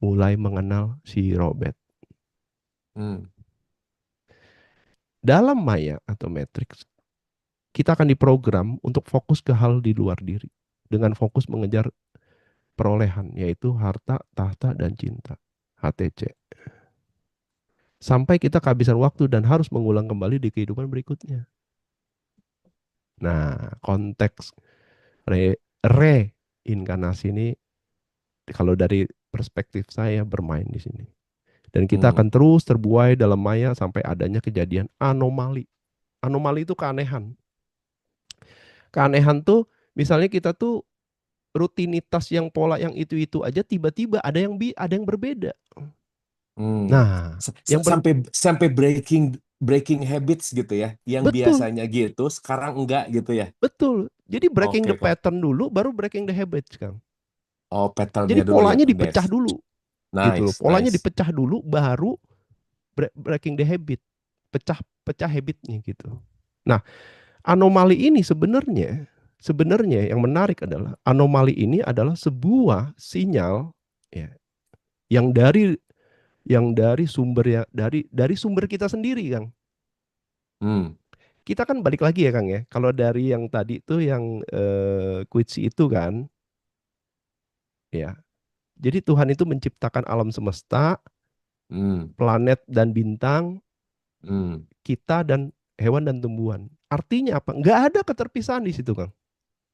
Speaker 2: mulai mengenal si Robert.
Speaker 1: Hmm.
Speaker 2: Dalam Maya atau Matrix, kita akan diprogram untuk fokus ke hal di luar diri dengan fokus mengejar perolehan, yaitu harta, tahta, dan cinta, HTC. Sampai kita kehabisan waktu dan harus mengulang kembali di kehidupan berikutnya. Nah, konteks reinkarnasi ini kalau dari perspektif saya bermain di sini. Dan kita akan
Speaker 1: Hmm.
Speaker 2: terus terbuai dalam maya sampai adanya kejadian anomali. Anomali itu keanehan. Keanehan tuh misalnya kita tuh rutinitas yang pola yang itu aja tiba-tiba ada yang berbeda.
Speaker 1: Hmm.
Speaker 2: Nah, yang
Speaker 1: Sampai sampai breaking breaking habits gitu ya, yang
Speaker 2: betul,
Speaker 1: biasanya gitu sekarang enggak gitu ya.
Speaker 2: betul. Jadi breaking
Speaker 1: Oke,
Speaker 2: the
Speaker 1: oke.
Speaker 2: pattern dulu baru breaking the habits, Kang.
Speaker 1: Oh,
Speaker 2: Jadi
Speaker 1: patternnya dulu ya,
Speaker 2: polanya
Speaker 1: Bang
Speaker 2: dipecah
Speaker 1: Des.
Speaker 2: dulu gitu loh.
Speaker 1: Nice,
Speaker 2: Polanya
Speaker 1: nice.
Speaker 2: dipecah dulu baru breaking the habit. Pecah habitnya gitu. Nah, anomali ini sebenarnya yang menarik adalah anomali ini adalah sebuah sinyal ya yang dari sumber ya dari sumber kita sendiri, Kang.
Speaker 1: Hmm.
Speaker 2: Kita kan balik lagi ya, Kang ya. Kalau dari yang tadi tuh yang Quitsi itu kan ya. Jadi Tuhan itu menciptakan alam semesta,
Speaker 1: Hmm.
Speaker 2: planet dan bintang,
Speaker 1: Hmm.
Speaker 2: kita dan hewan dan tumbuhan. Artinya apa? Nggak ada keterpisahan di situ, Kang.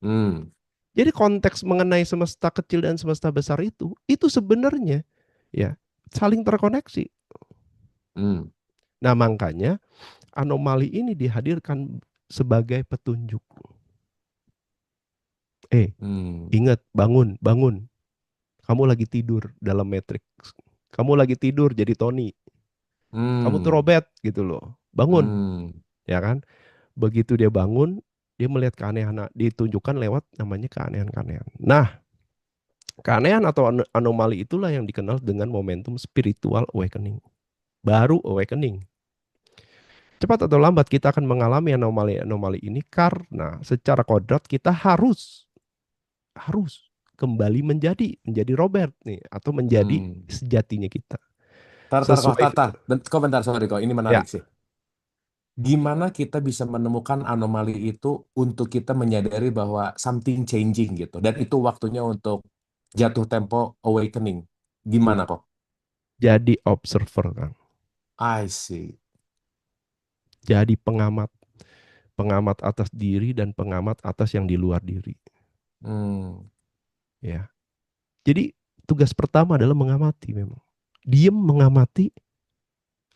Speaker 1: Hmm.
Speaker 2: Jadi konteks mengenai semesta kecil dan semesta besar itu sebenarnya ya saling terkoneksi.
Speaker 1: Hmm.
Speaker 2: Nah, makanya anomali ini dihadirkan sebagai petunjuk.
Speaker 1: Hmm.
Speaker 2: Ingat, bangun, bangun. Kamu lagi tidur dalam Matrix. Kamu lagi tidur jadi Tony. Kamu tuh
Speaker 1: Hmm.
Speaker 2: Robert gitu loh. Bangun,
Speaker 1: Hmm.
Speaker 2: ya kan? Begitu dia bangun, dia melihat keanehan, ditunjukkan lewat namanya keanehan-keanehan. Nah, keanehan atau anomali itulah yang dikenal dengan momentum spiritual awakening. Baru awakening. Cepat atau lambat kita akan mengalami anomali-anomali ini karena secara kodrat kita harus kembali menjadi Robert nih atau menjadi
Speaker 1: Hmm.
Speaker 2: sejatinya kita.
Speaker 1: Kok,
Speaker 2: Sesuai
Speaker 1: kok bentar, sorry kok, ini
Speaker 2: ya.
Speaker 1: menarik sih. Gimana kita bisa menemukan anomali itu untuk kita menyadari bahwa something changing gitu, dan itu waktunya untuk jatuh tempo awakening. Gimana kok?
Speaker 2: Jadi observer, Kang.
Speaker 1: I see.
Speaker 2: Jadi pengamat, pengamat atas diri dan pengamat atas yang di luar diri,
Speaker 1: Hmm.
Speaker 2: ya. Jadi tugas pertama adalah mengamati memang. Diam mengamati,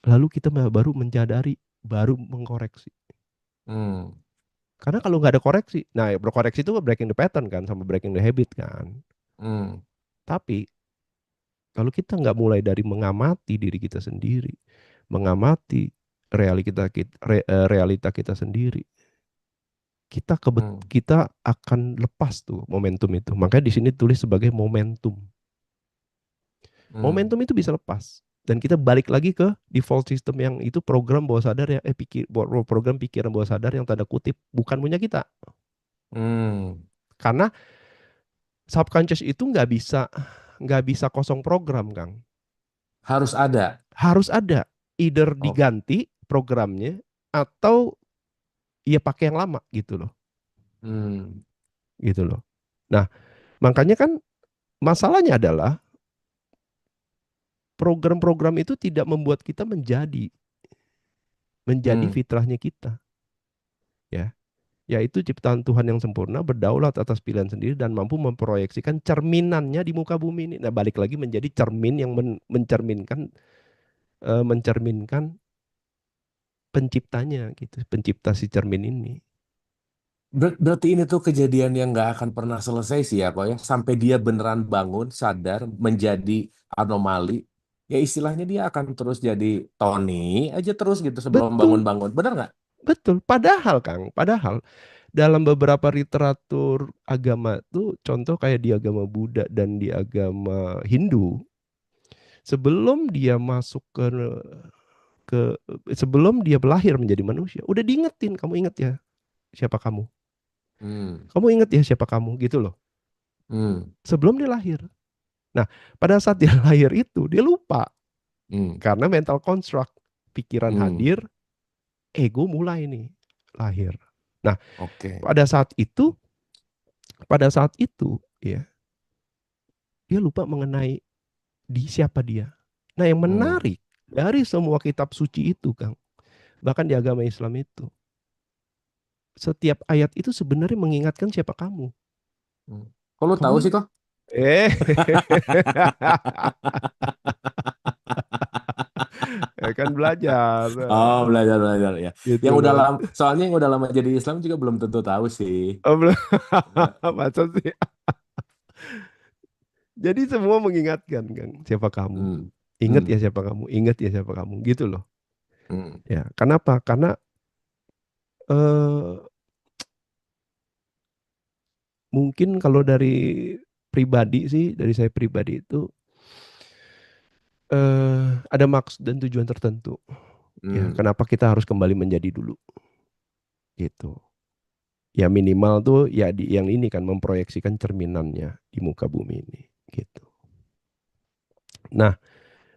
Speaker 2: lalu kita baru menyadari, baru mengkoreksi.
Speaker 1: Hmm.
Speaker 2: Karena kalau nggak ada koreksi, nah berkoreksi itu breaking the pattern kan, sama breaking the habit kan.
Speaker 1: Hmm.
Speaker 2: Tapi kalau kita nggak mulai dari mengamati diri kita sendiri, mengamati realita kita sendiri,
Speaker 1: Hmm.
Speaker 2: kita akan lepas tuh momentum itu. Makanya di sini tulis sebagai momentum.
Speaker 1: Hmm.
Speaker 2: Momentum itu bisa lepas. Dan kita balik lagi ke default system yang itu program bawah sadar ya, program pikiran bawah sadar yang tanda kutip bukan punya kita.
Speaker 1: Hmm.
Speaker 2: Karena subconscious itu nggak bisa kosong program, Kang.
Speaker 1: Harus ada.
Speaker 2: Harus ada either
Speaker 1: Oh.
Speaker 2: diganti programnya atau ya pakai yang lama gitu loh,
Speaker 1: Hmm.
Speaker 2: gitu loh. Nah, makanya kan masalahnya adalah program-program itu tidak membuat kita menjadi
Speaker 1: Hmm.
Speaker 2: fitrahnya kita, ya. Yaitu ciptaan Tuhan yang sempurna, berdaulat atas pilihan sendiri dan mampu memproyeksikan cerminannya di muka bumi ini. Nah, balik lagi menjadi cermin yang mencerminkan mencerminkan penciptanya gitu, pencipta si cermin ini.
Speaker 1: Berarti ini tuh kejadian yang nggak akan pernah selesai sih ya kok ya. Sampai dia beneran bangun, sadar, menjadi anomali. Ya istilahnya dia akan terus jadi Tony aja terus gitu sebelum
Speaker 2: Betul,
Speaker 1: bangun-bangun. Bener nggak?
Speaker 2: betul. Padahal Kang, padahal dalam beberapa literatur agama tuh, contoh kayak di agama Buddha dan di agama Hindu, sebelum dia masuk ke sebelum dia lahir menjadi manusia, udah diingetin, kamu inget ya siapa kamu?
Speaker 1: Hmm,
Speaker 2: Kamu inget ya siapa kamu gitu loh.
Speaker 1: hmm,
Speaker 2: Sebelum dia lahir. Nah, pada saat dia lahir itu dia lupa
Speaker 1: hmm,
Speaker 2: karena mental construct, pikiran
Speaker 1: hmm.
Speaker 2: hadir, ego mulai nih lahir. Nah,
Speaker 1: Oke.
Speaker 2: pada saat itu, ya, dia lupa mengenai di siapa dia. Nah, yang
Speaker 1: Hmm,
Speaker 2: menarik dari semua kitab suci itu, Kang, bahkan di agama Islam itu, setiap ayat itu sebenarnya mengingatkan siapa kamu.
Speaker 1: hmm. Kok lu tahu
Speaker 2: Kamu
Speaker 1: sih kok?
Speaker 2: eh kan belajar.
Speaker 1: Oh, belajar belajar ya.
Speaker 2: Gitu
Speaker 1: Yang udah
Speaker 2: loh.
Speaker 1: lama, soalnya yang udah lama jadi Islam juga belum tentu tahu sih.
Speaker 2: Oh, belum.
Speaker 1: Ya.
Speaker 2: Masa sih? Jadi semua mengingatkan, Kang, siapa kamu.
Speaker 1: Hmm,
Speaker 2: Ingat
Speaker 1: hmm,
Speaker 2: ya siapa kamu, ingat ya siapa kamu, gitu loh.
Speaker 1: hmm,
Speaker 2: Ya, kenapa? Karena eh, mungkin kalau dari pribadi sih, dari saya pribadi itu ada maksud dan tujuan tertentu. Ya,
Speaker 1: hmm,
Speaker 2: kenapa kita harus kembali menjadi dulu, gitu. Ya minimal tuh ya di yang ini kan memproyeksikan cerminannya di muka bumi ini, gitu. Nah,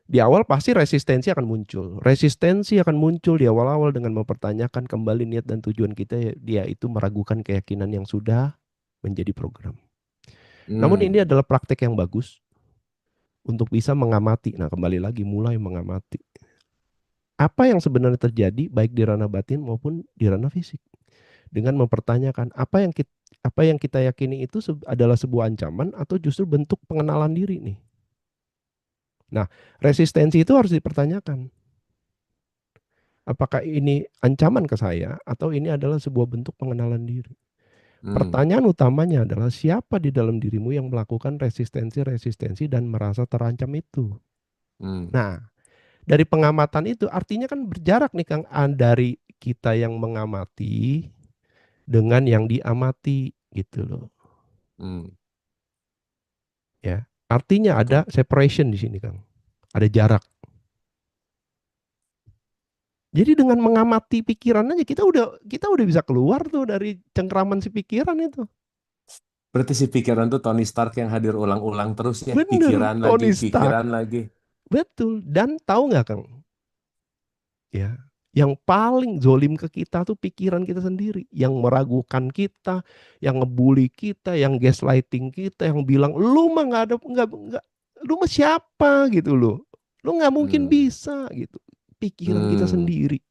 Speaker 2: di awal pasti resistensi akan muncul. Resistensi akan muncul di awal-awal dengan mempertanyakan kembali niat dan tujuan kita, ya, dia itu meragukan keyakinan yang sudah menjadi program. Namun ini
Speaker 1: hmm,
Speaker 2: adalah praktek yang bagus untuk bisa mengamati. Nah, kembali lagi mulai mengamati. Apa yang sebenarnya terjadi baik di ranah batin maupun di ranah fisik. Dengan mempertanyakan apa yang kita yakini itu adalah sebuah ancaman atau justru bentuk pengenalan diri nih. Nah, resistensi itu harus dipertanyakan. Apakah ini ancaman ke saya atau ini adalah sebuah bentuk pengenalan diri?
Speaker 1: hmm,
Speaker 2: Pertanyaan utamanya adalah siapa di dalam dirimu yang melakukan resistensi-resistensi dan merasa terancam itu.
Speaker 1: hmm,
Speaker 2: Nah, dari pengamatan itu artinya kan berjarak nih Kang, dari kita yang mengamati dengan yang diamati gitu loh.
Speaker 1: hmm.
Speaker 2: Ya. Artinya ada
Speaker 1: Oke.
Speaker 2: separation di sini Kang. Ada jarak. Jadi dengan mengamati pikiran aja kita udah bisa keluar tuh dari cengkraman si pikiran itu.
Speaker 1: Berarti si pikiran tuh Tony Stark yang hadir ulang-ulang terus ya.
Speaker 2: Bener, Tony Stark.
Speaker 1: Pikiran lagi.
Speaker 2: Betul. Dan tahu nggak Kang? Ya, yang paling zolim ke kita tuh pikiran kita sendiri, yang meragukan kita, yang ngebully kita, yang gaslighting kita, yang bilang lu mah nggak ada nggak, lu mah siapa gitu loh, lu nggak mungkin
Speaker 1: Hmm,
Speaker 2: bisa gitu. Pikiran kita
Speaker 1: hmm,
Speaker 2: sendiri,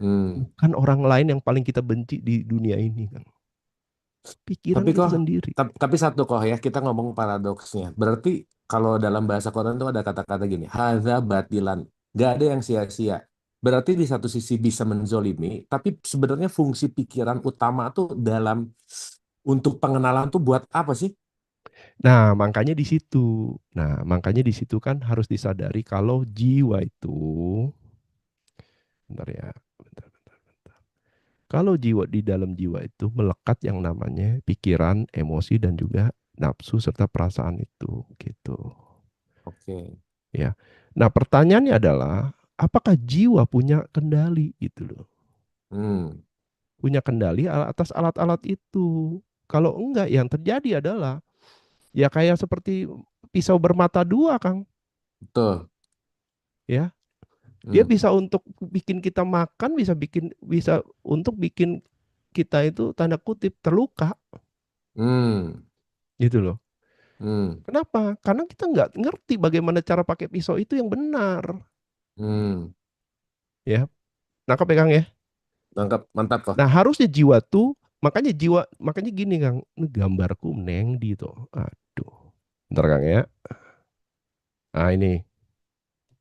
Speaker 1: hmm.
Speaker 2: bukan orang lain yang paling kita benci di dunia ini kan, pikiran
Speaker 1: Tapi
Speaker 2: kita
Speaker 1: kok,
Speaker 2: sendiri.
Speaker 1: tapi satu kok ya, kita ngomong paradoksnya. Berarti kalau dalam bahasa Quran tuh ada kata-kata gini, hadza batilan. Gak ada yang sia-sia. Berarti di satu sisi bisa menzolimi, tapi sebenarnya fungsi pikiran utama tuh dalam untuk pengenalan tuh buat apa sih?
Speaker 2: Nah, makanya di situ. Nah, makanya di situ kan harus disadari kalau jiwa itu, bentar ya, bentar, bentar, bentar. Kalau jiwa di dalam jiwa itu melekat yang namanya pikiran, emosi dan juga nafsu serta perasaan itu gitu.
Speaker 1: Oke.
Speaker 2: Ya. Nah, pertanyaannya adalah apakah jiwa punya kendali gitu loh.
Speaker 1: Hmm,
Speaker 2: Punya kendali atas alat-alat itu. Kalau enggak yang terjadi adalah ya kayak seperti pisau bermata dua, Kang.
Speaker 1: betul.
Speaker 2: Ya. Dia
Speaker 1: Hmm,
Speaker 2: bisa untuk bikin kita makan, bisa untuk bikin kita itu tanda kutip terluka
Speaker 1: hmm,
Speaker 2: gitu loh.
Speaker 1: hmm,
Speaker 2: Kenapa? Karena kita nggak ngerti bagaimana cara pakai pisau itu yang benar.
Speaker 1: hmm.
Speaker 2: Ya, nangkap ya Kang ya.
Speaker 1: Mantap, mantap kok.
Speaker 2: Nah harusnya makanya gini Kang, ini gambarku neng di tuh. Aduh, bentar Kang ya. Nah ini.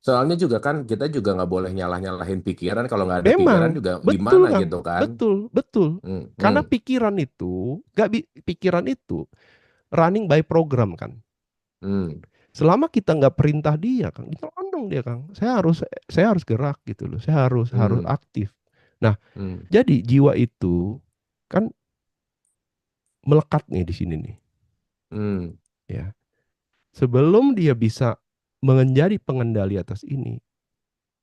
Speaker 1: Soalnya juga kan kita juga nggak boleh nyalah-nyalahin pikiran, kalau nggak ada pikiran
Speaker 2: Memang
Speaker 1: juga
Speaker 2: betul
Speaker 1: gimana
Speaker 2: Kang,
Speaker 1: gitu kan.
Speaker 2: betul, betul.
Speaker 1: Hmm,
Speaker 2: Karena
Speaker 1: hmm,
Speaker 2: pikiran itu running by program kan.
Speaker 1: hmm,
Speaker 2: Selama kita nggak perintah dia, Kang, ditodong dia, Kang. Saya harus gerak gitu loh. Saya harus harus
Speaker 1: hmm,
Speaker 2: aktif. Nah,
Speaker 1: hmm,
Speaker 2: jadi jiwa itu kan melekat nih di sini nih,
Speaker 1: hmm,
Speaker 2: ya. Sebelum dia bisa menjadi pengendali atas ini,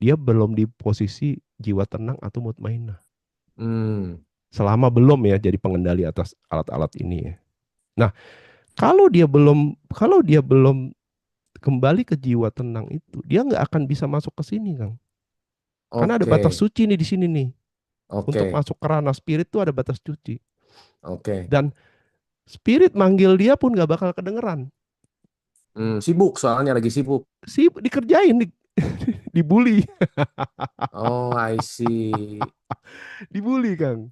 Speaker 2: dia belum di posisi jiwa tenang atau mutmainah.
Speaker 1: hmm,
Speaker 2: Selama belum ya jadi pengendali atas alat-alat ini ya. Nah, kalau dia belum kembali ke jiwa tenang itu, dia nggak akan bisa masuk ke sini, Kang. Karena ada
Speaker 1: oke,
Speaker 2: batas suci nih di sini nih. Untuk
Speaker 1: oke,
Speaker 2: masuk ke ranah spirit tuh ada batas suci.
Speaker 1: oke.
Speaker 2: Dan spirit manggil dia pun gak bakal kedengeran.
Speaker 1: Sibuk soalnya lagi sibuk.
Speaker 2: Dikerjain, dibully,
Speaker 1: Oh, I see.
Speaker 2: dibully, Kang.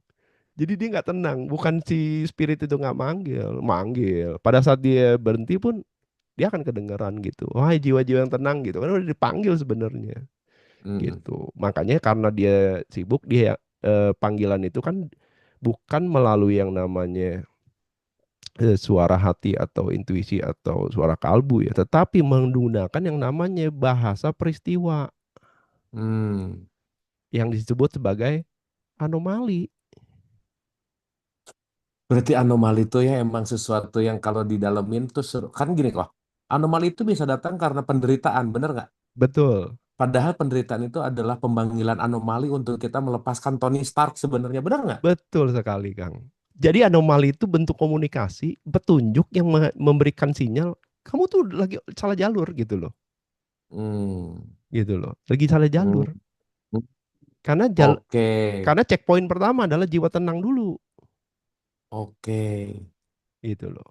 Speaker 2: Jadi dia nggak tenang. Bukan si spirit itu nggak manggil, manggil. Pada saat dia berhenti pun dia akan kedengeran gitu. Wah, jiwa-jiwa yang tenang gitu. Kan udah dipanggil sebenarnya
Speaker 1: Hmm,
Speaker 2: gitu. Makanya karena dia sibuk, dia panggilan itu kan bukan melalui yang namanya suara hati atau intuisi atau suara kalbu ya, tetapi menggunakan yang namanya bahasa peristiwa
Speaker 1: hmm.
Speaker 2: yang disebut sebagai anomali.
Speaker 1: Berarti anomali itu ya emang sesuatu yang kalau didalemin tuh seru. Kan gini kok, anomali itu bisa datang karena penderitaan, bener nggak?
Speaker 2: Betul,
Speaker 1: Padahal penderitaan itu adalah pemanggilan anomali untuk kita melepaskan Tony Stark sebenarnya, bener nggak?
Speaker 2: betul sekali, Kang. Jadi anomali itu bentuk komunikasi, petunjuk yang memberikan sinyal kamu tuh lagi salah jalur gitu loh.
Speaker 1: Hmm,
Speaker 2: Gitu loh. Lagi salah
Speaker 1: hmm,
Speaker 2: jalur. Karena
Speaker 1: oke,
Speaker 2: karena checkpoint pertama adalah jiwa tenang dulu
Speaker 1: oke,
Speaker 2: gitu loh.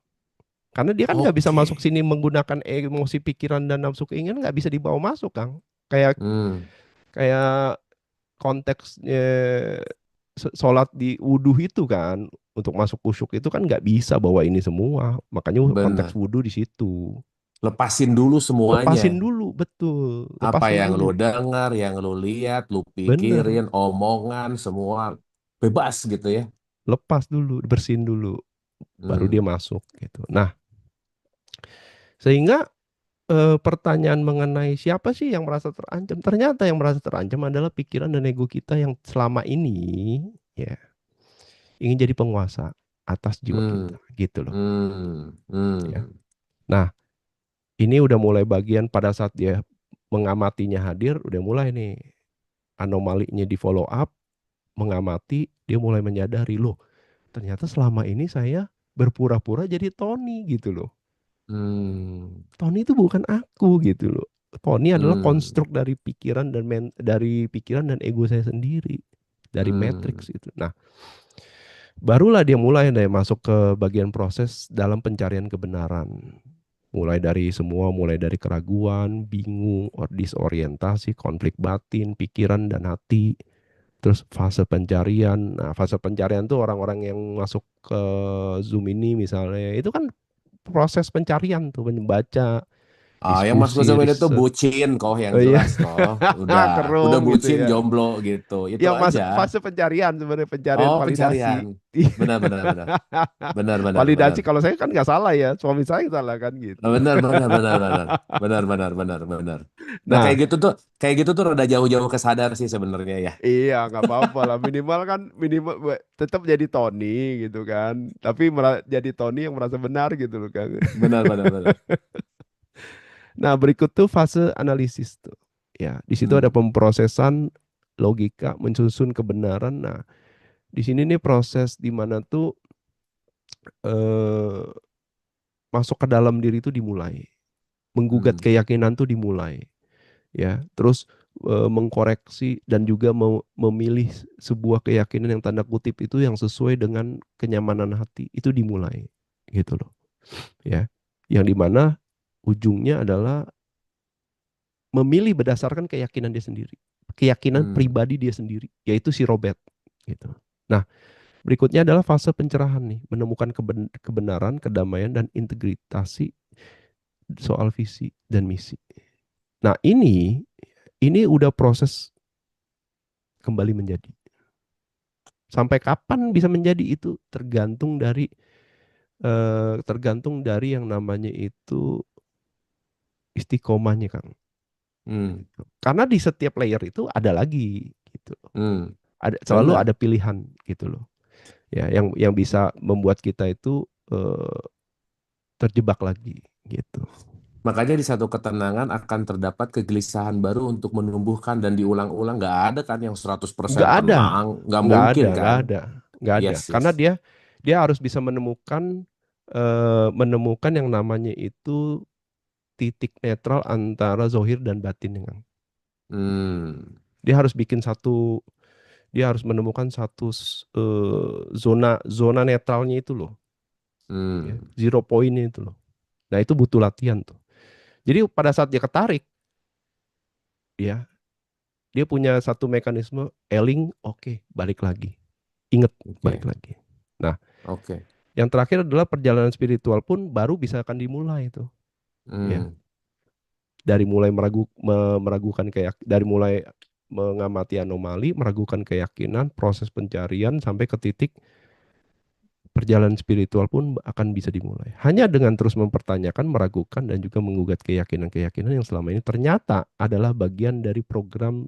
Speaker 2: Karena dia kan nggak bisa
Speaker 1: oke.
Speaker 2: masuk sini menggunakan emosi, pikiran dan nafsu keinginan, nggak bisa dibawa masuk, Kang. Kayak
Speaker 1: Hmm,
Speaker 2: kayak konteksnya sholat di wudhu itu kan, untuk masuk khusyuk itu kan nggak bisa bawa ini semua. Makanya konteks
Speaker 1: bener.
Speaker 2: wudhu di situ.
Speaker 1: Lepasin dulu semuanya.
Speaker 2: Lepasin dulu, betul.
Speaker 1: Apa
Speaker 2: Lepasin
Speaker 1: yang lu
Speaker 2: dulu.
Speaker 1: dengar, yang lu lihat, lu
Speaker 2: Bener.
Speaker 1: pikirin, omongan, semua bebas gitu ya.
Speaker 2: Lepas dulu, bersihin dulu, baru dia
Speaker 1: Hmm,
Speaker 2: masuk gitu. Nah, sehingga pertanyaan mengenai siapa sih yang merasa terancam? Ternyata yang merasa terancam adalah pikiran dan ego kita yang selama ini ya ingin jadi penguasa atas jiwa
Speaker 1: hmm,
Speaker 2: kita, gitu loh.
Speaker 1: hmm,
Speaker 2: Ya.
Speaker 1: hmm,
Speaker 2: Nah, ini udah mulai bagian pada saat dia mengamatinya hadir, udah mulai nih anomalinya di follow up, mengamati, dia mulai menyadari loh, ternyata selama ini saya berpura-pura jadi Tony gitu loh.
Speaker 1: hmm,
Speaker 2: Tony itu bukan aku gitu loh. Tony adalah
Speaker 1: hmm,
Speaker 2: konstruk dari pikiran dan dari pikiran dan ego saya sendiri, dari
Speaker 1: hmm,
Speaker 2: matrix itu. Nah, barulah dia mulai deh masuk ke bagian proses dalam pencarian kebenaran. Mulai dari keraguan, bingung, disorientasi, konflik batin, pikiran dan hati. Terus fase pencarian. Nah, fase pencarian tuh orang-orang yang masuk ke Zoom ini misalnya, itu kan proses pencarian tuh, membaca,
Speaker 1: Ah, yang Mas
Speaker 2: diskusi,
Speaker 1: Gozom ini tuh
Speaker 2: riset.
Speaker 1: bucin kok, yang
Speaker 2: Oh iya,
Speaker 1: jelas kok. Udah
Speaker 2: kerum gitu
Speaker 1: bucin,
Speaker 2: ya.
Speaker 1: jomblo gitu. Itu
Speaker 2: Ya
Speaker 1: aja.
Speaker 2: fase pencarian sebenarnya, pencarian
Speaker 1: Oh,
Speaker 2: validasi.
Speaker 1: pencarian. Benar, benar, benar. Benar, benar, benar.
Speaker 2: Validasi kalau saya kan nggak salah ya, suami saya yang salah kan gitu.
Speaker 1: Benar, benar, benar, benar. Benar, benar, benar, benar. Nah,
Speaker 2: Nah,
Speaker 1: kayak gitu tuh rada jauh-jauh ke sadar sih sebenarnya ya.
Speaker 2: iya nggak apa-apa lah, minimal kan minimal tetap jadi Tony gitu kan. Tapi jadi Tony yang merasa benar gitu loh kan.
Speaker 1: Benar, benar, benar.
Speaker 2: Nah, berikut tuh fase analisis tuh. Ya, di situ ada
Speaker 1: Hmm,
Speaker 2: pemrosesan logika, mensusun kebenaran. Nah, di sini nih proses di mana tuh eh, masuk ke dalam diri itu dimulai, menggugat
Speaker 1: hmm,
Speaker 2: keyakinan tuh dimulai, ya. Terus mengkoreksi dan juga memilih sebuah keyakinan yang tanda kutip itu yang sesuai dengan kenyamanan hati itu dimulai, gitu loh, ya. Yang dimana ujungnya adalah memilih berdasarkan keyakinan dia sendiri, keyakinan
Speaker 1: hmm,
Speaker 2: pribadi dia sendiri, yaitu si Robert, gitu. Nah, berikutnya adalah fase pencerahan nih, menemukan kebenaran, kedamaian dan integritasi soal visi dan misi. Nah, ini Ini udah proses kembali menjadi. Sampai kapan bisa menjadi itu tergantung dari yang namanya itu istiqomahnya, Kang.
Speaker 1: Hmm,
Speaker 2: Karena di setiap layer itu ada lagi gitu.
Speaker 1: hmm,
Speaker 2: Selalu
Speaker 1: benar.
Speaker 2: ada pilihan gitu loh. Ya, yang bisa membuat kita itu terjebak lagi gitu.
Speaker 1: Makanya di satu ketenangan akan terdapat kegelisahan baru untuk menumbuhkan dan diulang-ulang. Nggak ada kan yang 100%
Speaker 2: Nggak ada,
Speaker 1: tenang. Nggak
Speaker 2: nggak
Speaker 1: mungkin
Speaker 2: ada, nggak
Speaker 1: kan?
Speaker 2: ada, nggak ada.
Speaker 1: Yes,
Speaker 2: Karena
Speaker 1: yes.
Speaker 2: dia harus bisa menemukan yang namanya itu titik netral antara zohir dan batin, kan.
Speaker 1: Hmm,
Speaker 2: Dia harus bikin satu, dia harus menemukan satu zona zona netralnya itu loh, ya,
Speaker 1: hmm,
Speaker 2: zero pointnya itu loh. Nah itu butuh latihan tuh. Jadi pada saat dia ketarik, ya, dia punya satu mekanisme eling, oke, balik lagi, inget, balik
Speaker 1: oke,
Speaker 2: lagi. Nah,
Speaker 1: oke.
Speaker 2: yang terakhir adalah perjalanan spiritual pun baru bisa akan dimulai itu, ya.
Speaker 1: Hmm,
Speaker 2: Dari mulai meragukan dari mulai mengamati anomali, meragukan keyakinan, proses pencarian sampai ke titik perjalanan spiritual pun akan bisa dimulai. Hanya dengan terus mempertanyakan, meragukan, dan juga menggugat keyakinan-keyakinan yang selama ini ternyata adalah bagian dari program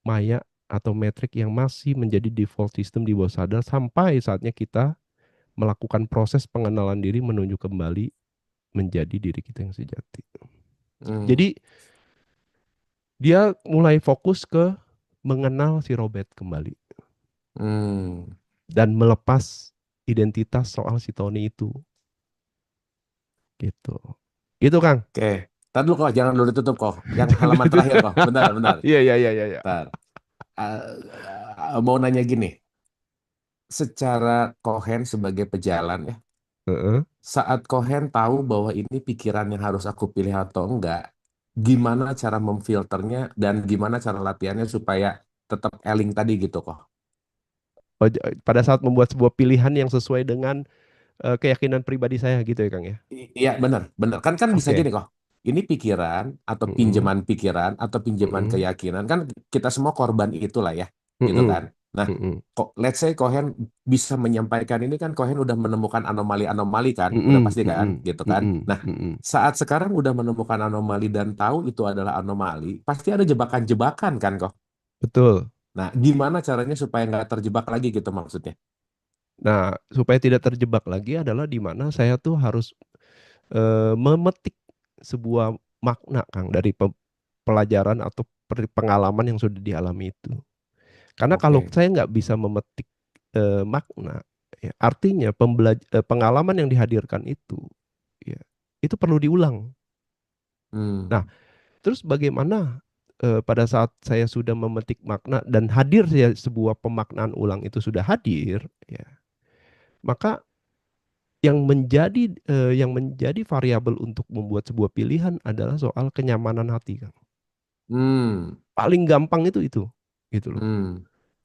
Speaker 2: maya atau metrik yang masih menjadi default system di bawah sadar sampai saatnya kita melakukan proses pengenalan diri menuju kembali menjadi diri kita yang sejati.
Speaker 1: hmm,
Speaker 2: Jadi dia mulai fokus ke mengenal si Robert kembali
Speaker 1: hmm.
Speaker 2: dan melepas identitas soal si Tony itu, gitu. Gitu, Kang.
Speaker 1: Oke. Tadi dulu kok, jangan dulu ditutup kok. Yang halaman terakhir kok. Bentar, bentar.
Speaker 2: Iya, iya, iya, iya, iya.
Speaker 1: Bentar. Mau nanya gini. Secara Cohen sebagai pejalan ya,
Speaker 2: Heeh.
Speaker 1: saat Cohen tahu bahwa ini pikiran yang harus aku pilih atau enggak, gimana cara memfilternya dan gimana cara latihannya supaya tetap eling tadi gitu kok.
Speaker 2: Pada saat membuat sebuah pilihan yang sesuai dengan keyakinan pribadi saya gitu ya, Kang ya.
Speaker 1: Iya benar, benar. Kan bisa
Speaker 2: Oke.
Speaker 1: gini kok. Ini pikiran atau
Speaker 2: Heeh.
Speaker 1: pinjaman pikiran atau pinjaman
Speaker 2: Heeh.
Speaker 1: keyakinan kan kita semua korban itulah ya, gitu
Speaker 2: Heeh.
Speaker 1: kan. Nah,
Speaker 2: Heeh.
Speaker 1: kok let's say Cohen bisa menyampaikan ini kan Cohen udah menemukan anomali-anomali kan, udah
Speaker 2: Heeh.
Speaker 1: pasti kan,
Speaker 2: Heeh.
Speaker 1: gitu kan.
Speaker 2: Heeh.
Speaker 1: Nah,
Speaker 2: Heeh.
Speaker 1: saat sekarang udah menemukan anomali dan tahu itu adalah anomali, pasti ada jebakan-jebakan kan kok.
Speaker 2: Betul.
Speaker 1: Nah, gimana caranya supaya nggak terjebak lagi gitu maksudnya?
Speaker 2: Nah, supaya tidak terjebak lagi adalah di mana saya tuh harus memetik sebuah makna, Kang, dari pelajaran atau pengalaman yang sudah dialami itu. Karena kalau
Speaker 1: Oke.
Speaker 2: saya nggak bisa memetik makna, ya, artinya pengalaman yang dihadirkan itu, ya, itu perlu diulang. Nah,
Speaker 1: Hmm.
Speaker 2: terus bagaimana pada saat saya sudah memetik makna dan hadir ya sebuah pemaknaan ulang itu sudah hadir, ya, maka yang menjadi variabel untuk membuat sebuah pilihan adalah soal kenyamanan hati, Kang.
Speaker 1: Hmm.
Speaker 2: Paling gampang itu gitu loh,
Speaker 1: Hmm.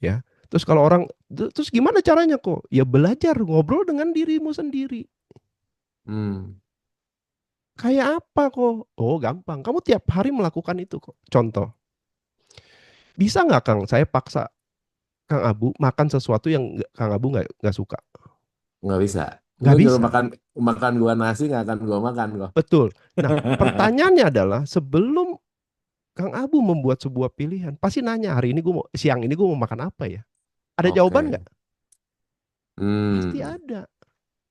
Speaker 2: ya. Terus kalau orang, terus gimana caranya kok? Ya belajar ngobrol dengan dirimu sendiri.
Speaker 1: Hmm.
Speaker 2: Kayak apa kok? Oh gampang. Kamu tiap hari melakukan itu kok. Contoh, bisa nggak Kang? Saya paksa Kang Abu makan sesuatu yang Kang Abu nggak suka.
Speaker 1: Nggak bisa. Lu
Speaker 2: Nggak
Speaker 1: nyuruh
Speaker 2: bisa.
Speaker 1: makan makan gua nasi nggak akan gua makan kok.
Speaker 2: Betul. Nah, pertanyaannya adalah sebelum Kang Abu membuat sebuah pilihan, pasti nanya hari ini siang ini gue mau makan apa ya? Ada jawaban
Speaker 1: Oke.
Speaker 2: nggak? Pasti
Speaker 1: Hmm.
Speaker 2: ada.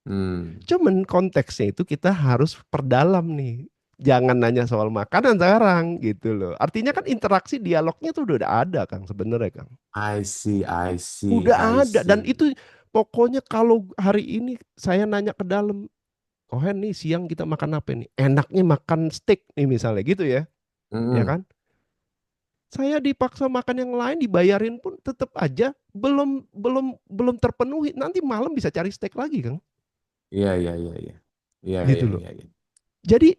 Speaker 1: Hmm.
Speaker 2: Cuman konteksnya itu kita harus perdalam nih. Jangan nanya soal makanan sekarang gitu loh. Artinya kan interaksi dialognya tuh udah ada Kang sebenarnya Kang.
Speaker 1: I see, I see, I
Speaker 2: Udah ada dan
Speaker 1: see.
Speaker 2: itu pokoknya kalau hari ini saya nanya ke dalam, Kohen nih siang kita makan apa nih? Enaknya makan steak nih misalnya gitu ya. Ya
Speaker 1: Mm-mm.
Speaker 2: kan? Saya dipaksa makan yang lain dibayarin pun tetap aja belum belum belum terpenuhi. Nanti malam bisa cari steak lagi, Kang.
Speaker 1: Iya, iya, iya, iya. Iya,
Speaker 2: Gitu
Speaker 1: iya,
Speaker 2: loh.
Speaker 1: iya, iya.
Speaker 2: Jadi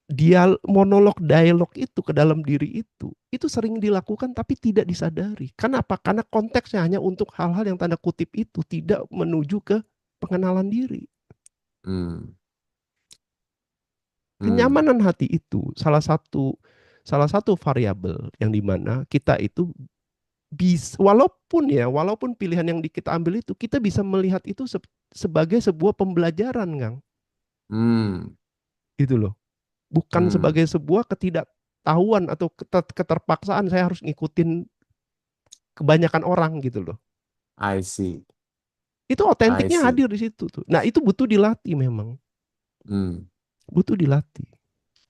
Speaker 2: dialog itu ke dalam diri itu sering dilakukan tapi tidak disadari. Kenapa? Karena konteksnya hanya untuk hal-hal yang tanda kutip itu tidak menuju ke pengenalan diri.
Speaker 1: Hmm. Hmm.
Speaker 2: Kenyamanan hati itu salah satu salah satu variabel yang dimana kita itu bisa, walaupun pilihan yang kita ambil itu, kita bisa melihat itu sebagai sebuah pembelajaran, Kang.
Speaker 1: Hmm.
Speaker 2: Gitu loh. Bukan
Speaker 1: Hmm.
Speaker 2: sebagai sebuah ketidaktahuan atau keterpaksaan saya harus ngikutin kebanyakan orang gitu loh.
Speaker 1: I see.
Speaker 2: Itu
Speaker 1: I
Speaker 2: otentiknya
Speaker 1: see.
Speaker 2: hadir di situ tuh. Nah, itu butuh dilatih memang.
Speaker 1: Hmm.
Speaker 2: Butuh dilatih.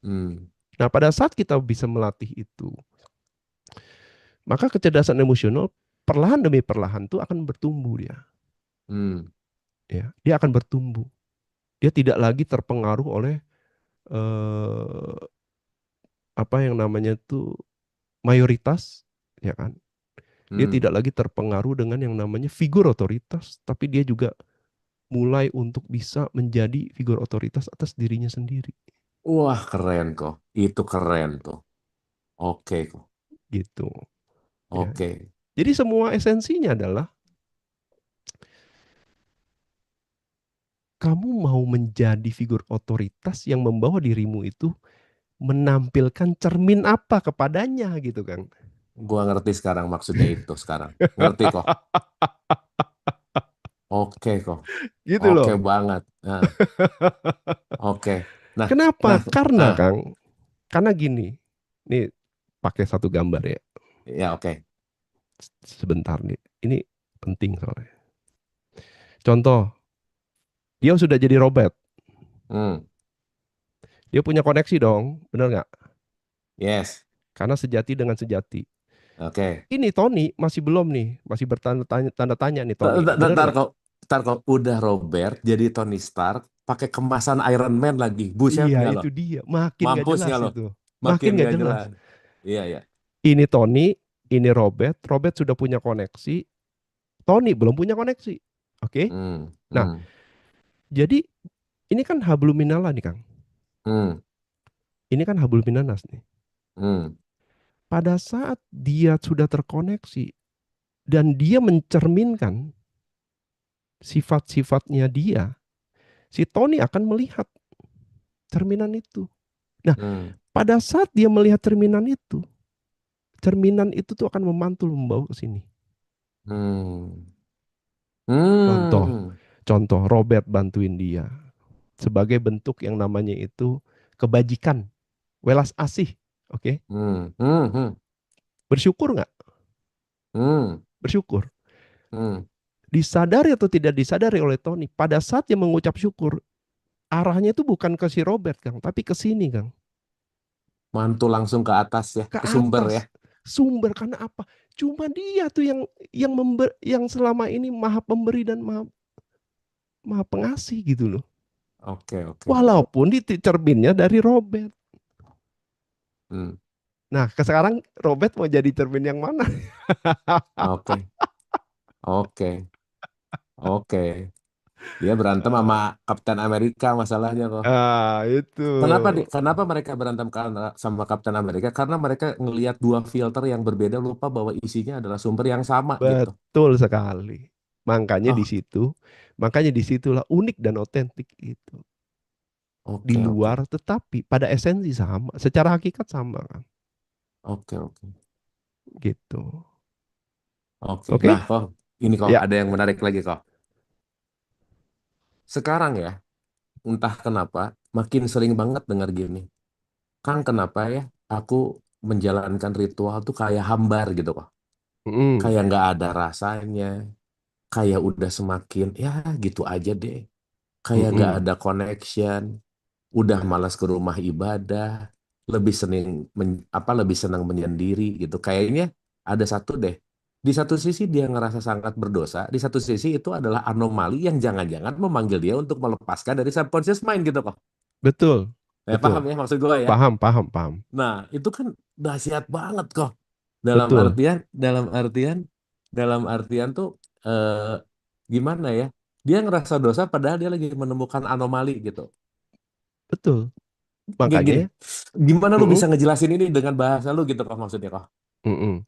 Speaker 1: Hmm.
Speaker 2: Nah, pada saat kita bisa melatih itu, maka kecerdasan emosional perlahan demi perlahan tuh akan bertumbuh dia.
Speaker 1: Hmm.
Speaker 2: Ya, dia akan bertumbuh. Dia tidak lagi terpengaruh oleh eh, apa yang namanya tuh mayoritas, ya kan? Dia
Speaker 1: Hmm.
Speaker 2: tidak lagi terpengaruh dengan yang namanya figur otoritas, tapi dia juga mulai untuk bisa menjadi figur otoritas atas dirinya sendiri,
Speaker 1: Wah, keren kok. Itu keren tuh. Oke kok.
Speaker 2: gitu. Ya.
Speaker 1: Oke.
Speaker 2: Jadi semua esensinya adalah kamu mau menjadi figur otoritas yang membawa dirimu itu menampilkan cermin apa kepadanya gitu, Kang.
Speaker 1: Gua ngerti sekarang maksudnya itu sekarang. Ngerti kok. Oke kok.
Speaker 2: Gitu
Speaker 1: Oke
Speaker 2: loh.
Speaker 1: banget. Nah, oke. Nah,
Speaker 2: Kenapa?
Speaker 1: nah,
Speaker 2: Karena,
Speaker 1: ah,
Speaker 2: Kang, karena gini. Nih pakai satu gambar ya.
Speaker 1: ya oke.
Speaker 2: Sebentar nih. Ini penting soalnya. Contoh, dia sudah jadi robot.
Speaker 1: Hmm.
Speaker 2: Dia punya koneksi dong, bener nggak?
Speaker 1: Yes.
Speaker 2: Karena sejati dengan sejati.
Speaker 1: Oke.
Speaker 2: Ini Tony masih belum nih, masih tanda tanya nih Tony nih, bener
Speaker 1: Ntar
Speaker 2: nggak?
Speaker 1: kok, ntar kok udah Robert jadi Tony Stark pakai kemasan Iron Man lagi. Buset
Speaker 2: Iya
Speaker 1: nggak lo?
Speaker 2: itu dia, makin nggak
Speaker 1: Mampus
Speaker 2: jelas
Speaker 1: nggak lo?
Speaker 2: itu, makin
Speaker 1: Makin
Speaker 2: nggak
Speaker 1: nggak
Speaker 2: jelas.
Speaker 1: jelas. Iya, iya.
Speaker 2: Ini Tony, ini Robert, Robert sudah punya koneksi, Tony belum punya koneksi. Oke?
Speaker 1: Hmm.
Speaker 2: Nah,
Speaker 1: Hmm.
Speaker 2: jadi ini kan hablum minallah nih Kang.
Speaker 1: Hmm.
Speaker 2: Ini kan hablum minanas nih.
Speaker 1: Hmm.
Speaker 2: Pada saat dia sudah terkoneksi dan dia mencerminkan sifat-sifatnya dia, si Tony akan melihat cerminan itu. Nah,
Speaker 1: Hmm.
Speaker 2: pada saat dia melihat cerminan itu tuh akan memantul membawa ke sini.
Speaker 1: Hmm.
Speaker 2: Contoh,
Speaker 1: Hmm.
Speaker 2: contoh Robert bantuin dia sebagai bentuk yang namanya itu kebajikan, welas asih. Oke,
Speaker 1: Hmm. Hmm. Hmm.
Speaker 2: bersyukur nggak?
Speaker 1: Hmm.
Speaker 2: Bersyukur.
Speaker 1: Hmm.
Speaker 2: Disadari atau tidak disadari oleh Tony, pada saat dia mengucap syukur, arahnya itu bukan ke si Robert, Kang, tapi ke sini, Kang.
Speaker 1: Mantul langsung ke atas ya,
Speaker 2: Ke
Speaker 1: ke sumber ya.
Speaker 2: atas. Sumber karena apa? Cuma dia tuh yang selama ini maha pemberi dan maha, maha pengasih gitu loh.
Speaker 1: Oke, oke.
Speaker 2: Walaupun di cerminnya dari Robert.
Speaker 1: Hmm.
Speaker 2: Nah, sekarang Robert mau jadi cermin yang mana?
Speaker 1: Oke, oke, oke. Dia berantem sama Kapten Amerika masalahnya kok.
Speaker 2: Itu.
Speaker 1: Kenapa mereka berantem sama Kapten Amerika? Karena mereka ngelihat dua filter yang berbeda, lupa bahwa isinya adalah sumber yang sama gitu.
Speaker 2: Betul sekali. Makanya di
Speaker 1: Oh,
Speaker 2: situ, makanya disitulah unik dan otentik itu. Di
Speaker 1: oke, oke,
Speaker 2: luar tetapi pada esensi sama, secara hakikat sama kan,
Speaker 1: oke, oke,
Speaker 2: gitu.
Speaker 1: oke. Nah,
Speaker 2: Oke?
Speaker 1: kok ini kok
Speaker 2: Ya.
Speaker 1: ada yang menarik lagi kok. Sekarang ya, entah kenapa makin sering banget dengar gini. Kang, kenapa ya aku menjalankan ritual tuh kayak hambar gitu kok.
Speaker 2: Mm,
Speaker 1: Kayak nggak ada rasanya. Kayak udah semakin ya gitu aja deh. Kayak nggak
Speaker 2: mm-mm.
Speaker 1: ada connection. Udah malas ke rumah ibadah. Lebih seneng lebih senang menyendiri gitu. Kayaknya ada satu deh. Di satu sisi dia ngerasa sangat berdosa, di satu sisi itu adalah anomali yang jangan-jangan memanggil dia untuk melepaskan dari subconscious mind gitu kok.
Speaker 2: Betul,
Speaker 1: Ya paham
Speaker 2: betul.
Speaker 1: ya maksud gue ya.
Speaker 2: Paham, paham, paham.
Speaker 1: Nah, itu kan dahsyat banget kok. Dalam
Speaker 2: Betul,
Speaker 1: artian, dalam artian, dalam artian tuh eh, gimana ya? Dia ngerasa dosa padahal dia lagi menemukan anomali gitu.
Speaker 2: betul.
Speaker 1: Kayak gini,
Speaker 2: Makanya,
Speaker 1: gimana lu
Speaker 2: mm-mm,
Speaker 1: bisa ngejelasin ini dengan bahasa lu gitu kok maksudnya kok?
Speaker 2: mm-mm.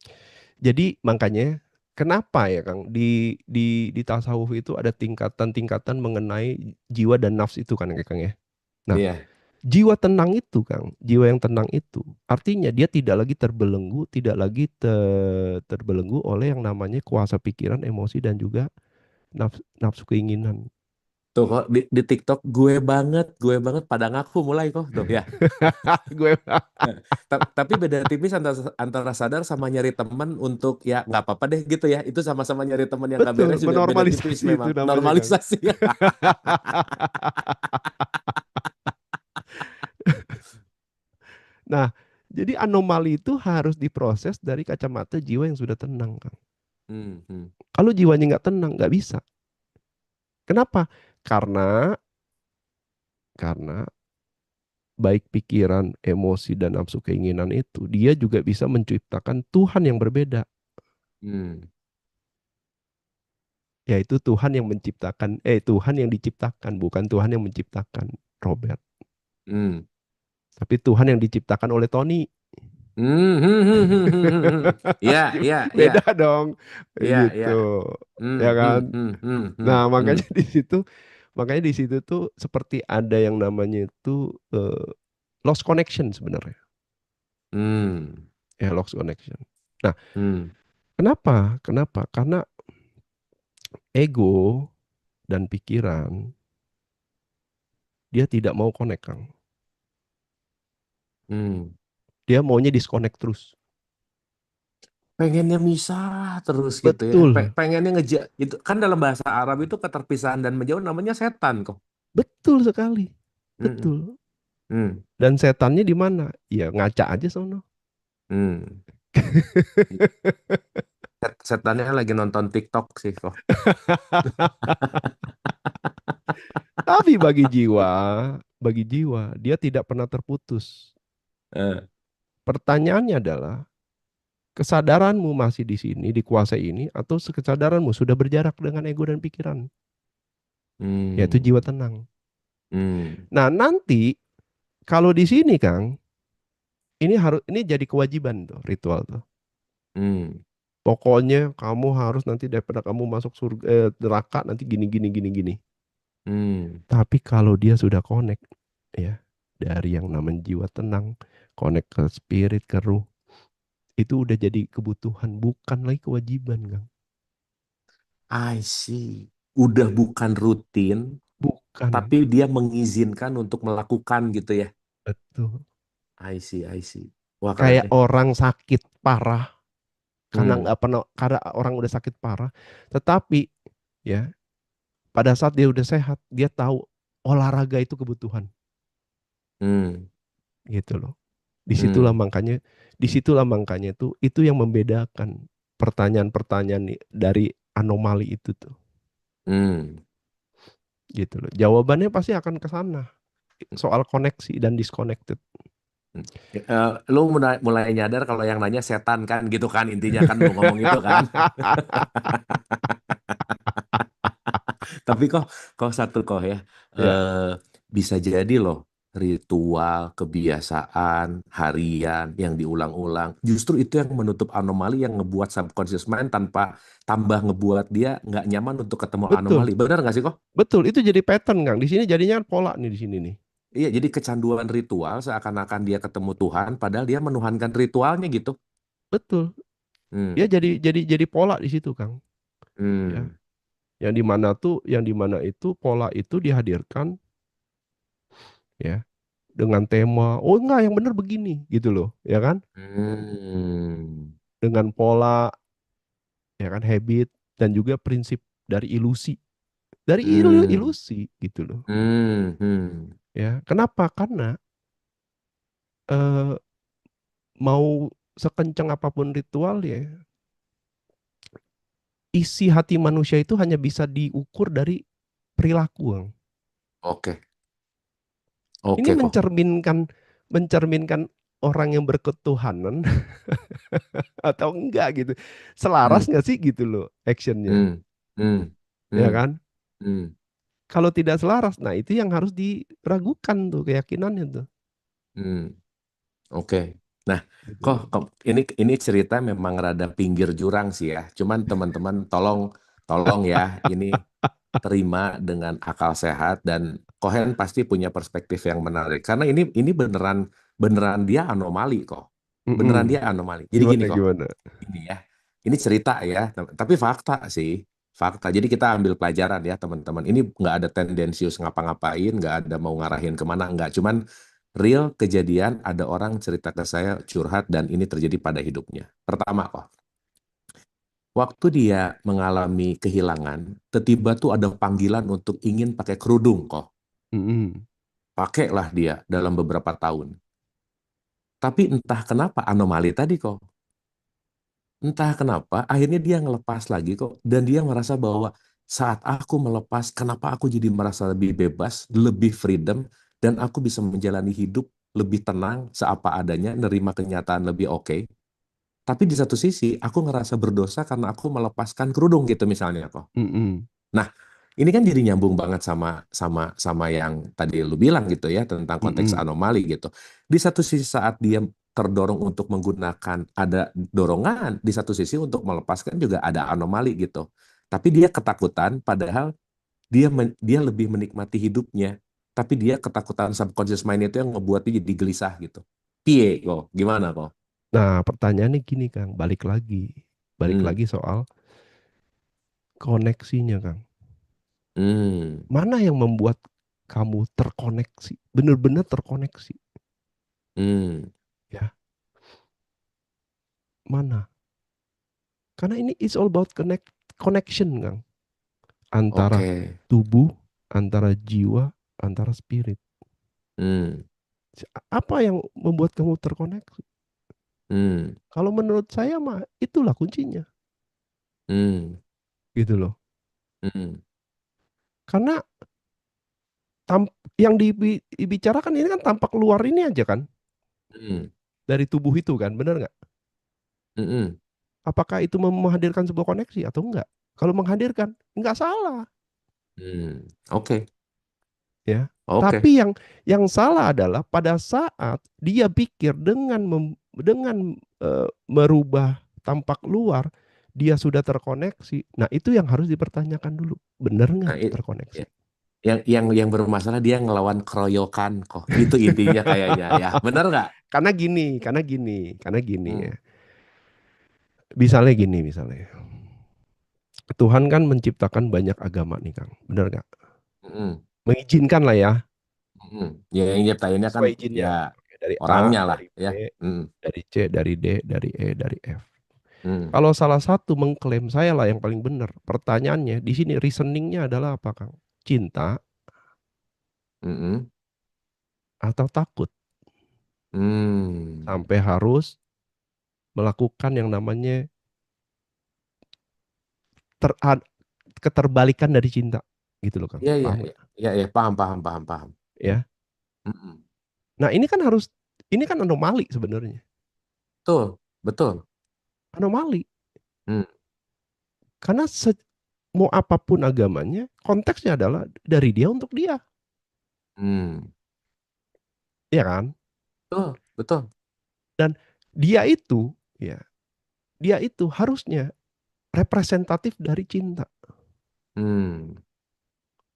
Speaker 2: Jadi makanya kenapa ya Kang di tasawuf itu ada tingkatan-tingkatan mengenai jiwa dan nafs itu kan ya Kang ya. Nah,
Speaker 1: Iya.
Speaker 2: Jiwa tenang itu, Kang, jiwa yang tenang itu artinya dia tidak lagi terbelenggu, tidak lagi terbelenggu oleh yang namanya kuasa pikiran, emosi dan juga nafsu keinginan.
Speaker 1: Tuh kok di TikTok gue banget pada ngaku mulai kok tuh ya.
Speaker 2: Gue
Speaker 1: Nah, tapi beda tipis antara sadar sama nyari teman untuk ya nggak apa-apa deh gitu ya. Itu sama-sama nyari teman yang nggak
Speaker 2: betul
Speaker 1: beres juga beda tipis
Speaker 2: menormalisasi itu
Speaker 1: memang.
Speaker 2: namanya, Kang.
Speaker 1: Normalisasi.
Speaker 2: Nah, jadi anomali itu harus diproses dari kacamata jiwa yang sudah tenang, Kang.
Speaker 1: Hmm, hmm,
Speaker 2: Kalau jiwanya nggak tenang, nggak bisa. Kenapa? Karena baik pikiran, emosi, dan nafsu keinginan itu, dia juga bisa menciptakan Tuhan yang berbeda.
Speaker 1: hmm,
Speaker 2: Yaitu Tuhan yang diciptakan, bukan Tuhan yang menciptakan, Robert.
Speaker 1: hmm.
Speaker 2: Tapi Tuhan yang diciptakan oleh Tony.
Speaker 1: Hmm, hmm, hmm, hmm, hmm, hmm, hmm. Ya, ya, ya,
Speaker 2: Beda dong,
Speaker 1: ya,
Speaker 2: gitu,
Speaker 1: ya. Hmm,
Speaker 2: ya
Speaker 1: hmm,
Speaker 2: kan?
Speaker 1: hmm, hmm, hmm,
Speaker 2: Nah,
Speaker 1: hmm,
Speaker 2: makanya di situ tuh seperti ada yang namanya itu lost connection sebenarnya,
Speaker 1: hmm,
Speaker 2: ya lost connection. Nah,
Speaker 1: hmm,
Speaker 2: kenapa? Kenapa? Karena ego dan pikiran dia tidak mau connect, Kang.
Speaker 1: hmm.
Speaker 2: Dia maunya disconnect terus.
Speaker 1: Pengennya misah terus gitu ya.
Speaker 2: Betul,
Speaker 1: Pengennya itu kan dalam bahasa Arab itu keterpisahan dan menjauh namanya setan kok.
Speaker 2: betul sekali,
Speaker 1: Hmm,
Speaker 2: betul.
Speaker 1: hmm,
Speaker 2: Dan setannya di mana? Ya ngaca aja sono.
Speaker 1: hmm. Setannya lagi nonton TikTok sih kok.
Speaker 2: Tapi bagi jiwa, dia tidak pernah terputus.
Speaker 1: Eh,
Speaker 2: Pertanyaannya adalah, kesadaranmu masih di sini, dikuasai ini, atau kesadaranmu sudah berjarak dengan ego dan pikiran, yaitu jiwa
Speaker 1: hmm,
Speaker 2: tenang.
Speaker 1: hmm,
Speaker 2: Nah, nanti kalau di sini, Kang, ini jadi kewajiban tuh, ritual tuh.
Speaker 1: hmm,
Speaker 2: Pokoknya kamu harus nanti daripada kamu masuk surga, neraka nanti gini gini gini gini.
Speaker 1: hmm.
Speaker 2: Tapi kalau dia sudah connect, ya, dari yang namanya jiwa tenang, connect ke spirit, ke ruh, itu udah jadi kebutuhan, bukan lagi kewajiban, Kang.
Speaker 1: I see. Udah bukan rutin,
Speaker 2: Bukan,
Speaker 1: tapi dia mengizinkan untuk melakukan gitu ya.
Speaker 2: betul.
Speaker 1: I see, I see. Wah keren
Speaker 2: Kayak
Speaker 1: nih.
Speaker 2: orang sakit parah, karena
Speaker 1: Hmm,
Speaker 2: nggak pernah, karena orang udah sakit parah, tetapi ya pada saat dia udah sehat, dia tahu olahraga itu kebutuhan,
Speaker 1: hmm,
Speaker 2: gitu loh. Disitulah
Speaker 1: hmm,
Speaker 2: makanya, disitulah makanya itu yang membedakan pertanyaan-pertanyaan dari anomali itu tuh,
Speaker 1: hmm.
Speaker 2: gitu loh. Jawabannya pasti akan ke sana, soal koneksi dan disconnected.
Speaker 1: Lu mulai nyadar kalau yang nanya setan kan gitu kan intinya kan lu ngomong itu kan. Tapi kok satu kok ya,
Speaker 2: Ya,
Speaker 1: eh, bisa jadi loh ritual, kebiasaan, harian yang diulang-ulang. Justru itu yang menutup anomali yang ngebuat subconscious mind tanpa tambah ngebuat dia nggak nyaman untuk ketemu
Speaker 2: betul,
Speaker 1: anomali. Benar nggak sih kok?
Speaker 2: betul. Itu jadi pattern, Kang. Di sini jadinya kan pola nih di sini nih.
Speaker 1: Iya, jadi kecanduan ritual seakan-akan dia ketemu Tuhan, padahal dia menuhankan ritualnya gitu.
Speaker 2: Betul. Dia
Speaker 1: Hmm,
Speaker 2: jadi pola di situ, Kang. Ya.
Speaker 1: hmm,
Speaker 2: Yang di mana itu pola itu dihadirkan, ya, dengan tema, oh enggak, yang benar begini, gitu loh, ya kan?
Speaker 1: hmm,
Speaker 2: Dengan pola, ya kan, habit, dan juga prinsip dari ilusi. Dari
Speaker 1: hmm,
Speaker 2: ilusi, gitu loh.
Speaker 1: hmm, hmm.
Speaker 2: Ya, kenapa? Karena eh, mau sekencang apapun ritual ya, isi hati manusia itu hanya bisa diukur dari perilaku, Kang.
Speaker 1: Oke,
Speaker 2: Ini
Speaker 1: oke kok.
Speaker 2: mencerminkan orang yang berketuhanan atau enggak gitu. Selaras
Speaker 1: Hmm,
Speaker 2: nggak sih gitu loh actionnya,
Speaker 1: hmm, hmm,
Speaker 2: ya
Speaker 1: hmm,
Speaker 2: kan?
Speaker 1: hmm,
Speaker 2: Kalau tidak selaras, nah itu yang harus diragukan tuh keyakinannya tuh.
Speaker 1: hmm. Oke. Nah,
Speaker 2: Gitu
Speaker 1: kok,
Speaker 2: loh.
Speaker 1: kok ini cerita memang rada pinggir jurang sih ya. Cuman teman-teman tolong tolong ya ini terima dengan akal sehat dan Cohen pasti punya perspektif yang menarik karena ini beneran beneran dia anomali kok. Beneran
Speaker 2: Mm-mm.
Speaker 1: dia anomali. Jadi gini
Speaker 2: Gimana
Speaker 1: kok.
Speaker 2: gimana?
Speaker 1: Ini ya. Ini cerita ya, tapi fakta sih. Fakta. Jadi kita ambil pelajaran ya teman-teman. Ini nggak ada tendensius ngapa-ngapain, nggak ada mau ngarahin kemana, nggak. Cuman real kejadian ada orang cerita ke saya curhat dan ini terjadi pada hidupnya. Pertama kok, waktu dia mengalami kehilangan, tiba-tiba tuh ada panggilan untuk ingin pakai kerudung kok.
Speaker 2: Mm-mm.
Speaker 1: Pakailah dia dalam beberapa tahun. Tapi entah kenapa anomali tadi kok. Entah kenapa akhirnya dia ngelepas lagi kok. Dan dia merasa bahwa saat aku melepas, kenapa aku jadi merasa lebih bebas, lebih freedom, dan aku bisa menjalani hidup lebih tenang, seapa adanya, nerima kenyataan lebih oke. Tapi di satu sisi, aku ngerasa berdosa karena aku melepaskan kerudung gitu misalnya kok.
Speaker 2: Mm-mm.
Speaker 1: Nah, ini kan jadi nyambung banget sama sama sama yang tadi lu bilang gitu ya tentang konteks
Speaker 2: Mm-mm.
Speaker 1: anomali gitu. Di satu sisi saat dia terdorong untuk menggunakan ada dorongan, di satu sisi untuk melepaskan juga ada anomali gitu. Tapi dia ketakutan padahal dia lebih menikmati hidupnya. Tapi dia ketakutan subconscious mind itu yang ngebuat dia jadi gelisah gitu. Piye kok? Gimana kok?
Speaker 2: Nah, pertanyaannya gini, Kang. Balik
Speaker 1: Hmm.
Speaker 2: lagi soal koneksinya, Kang.
Speaker 1: Hmm.
Speaker 2: Mana yang membuat kamu terkoneksi, benar-benar terkoneksi?
Speaker 1: Hmm.
Speaker 2: Ya, mana? Karena ini it's all about connection, Kang. Antara
Speaker 1: Oke.
Speaker 2: tubuh, antara jiwa, antara spirit.
Speaker 1: Hmm.
Speaker 2: Apa yang membuat kamu terkoneksi?
Speaker 1: Hmm.
Speaker 2: Kalau menurut saya mah itulah kuncinya,
Speaker 1: Hmm.
Speaker 2: gitu loh.
Speaker 1: Hmm.
Speaker 2: Karena yang dibicarakan ini kan tampak luar ini aja kan,
Speaker 1: Hmm.
Speaker 2: dari tubuh itu kan, benar nggak?
Speaker 1: Hmm.
Speaker 2: Apakah itu menghadirkan sebuah koneksi atau enggak? Kalau menghadirkan, nggak salah,
Speaker 1: Hmm. Oke.
Speaker 2: ya.
Speaker 1: Oke.
Speaker 2: Tapi yang salah adalah pada saat dia pikir dengan merubah tampak luar, dia sudah terkoneksi. Nah, itu yang harus dipertanyakan dulu. Benar
Speaker 1: Nah,
Speaker 2: nggak terkoneksi?
Speaker 1: yang bermasalah dia ngelawan keroyokan kok. Itu intinya kayaknya ya. Bener nggak?
Speaker 2: Karena gini
Speaker 1: Hmm.
Speaker 2: ya. Misalnya. Tuhan kan menciptakan banyak agama nih, Kang. Benar nggak?
Speaker 1: Hmm.
Speaker 2: Mengizinkan lah ya,
Speaker 1: Hmm. Ya yang nyiptainnya kan
Speaker 2: sesuai
Speaker 1: ya
Speaker 2: izinnya. Oke, dari A,
Speaker 1: orangnya lah
Speaker 2: dari B,
Speaker 1: ya. Hmm.
Speaker 2: dari C, dari D, dari E, dari F.
Speaker 1: Hmm.
Speaker 2: Kalau salah satu mengklaim saya lah yang paling benar, pertanyaannya di sini reasoningnya adalah apa, Kang? Cinta
Speaker 1: Hmm.
Speaker 2: atau takut
Speaker 1: Hmm.
Speaker 2: sampai harus melakukan yang namanya ter, keterbalikan dari cinta, gitu loh, Kang.
Speaker 1: Iya, iya,
Speaker 2: Paham
Speaker 1: iya.
Speaker 2: nggak?
Speaker 1: Iya, iya. Paham, paham, paham, paham.
Speaker 2: Ya.
Speaker 1: Hmm.
Speaker 2: Nah, ini kan anomali sebenarnya.
Speaker 1: Betul, betul.
Speaker 2: Anomali
Speaker 1: Hmm.
Speaker 2: karena mau apapun agamanya, konteksnya adalah dari dia untuk dia,
Speaker 1: Hmm.
Speaker 2: ya kan?
Speaker 1: Betul, betul.
Speaker 2: Dan dia itu, ya, dia itu harusnya representatif dari cinta.
Speaker 1: Hmm.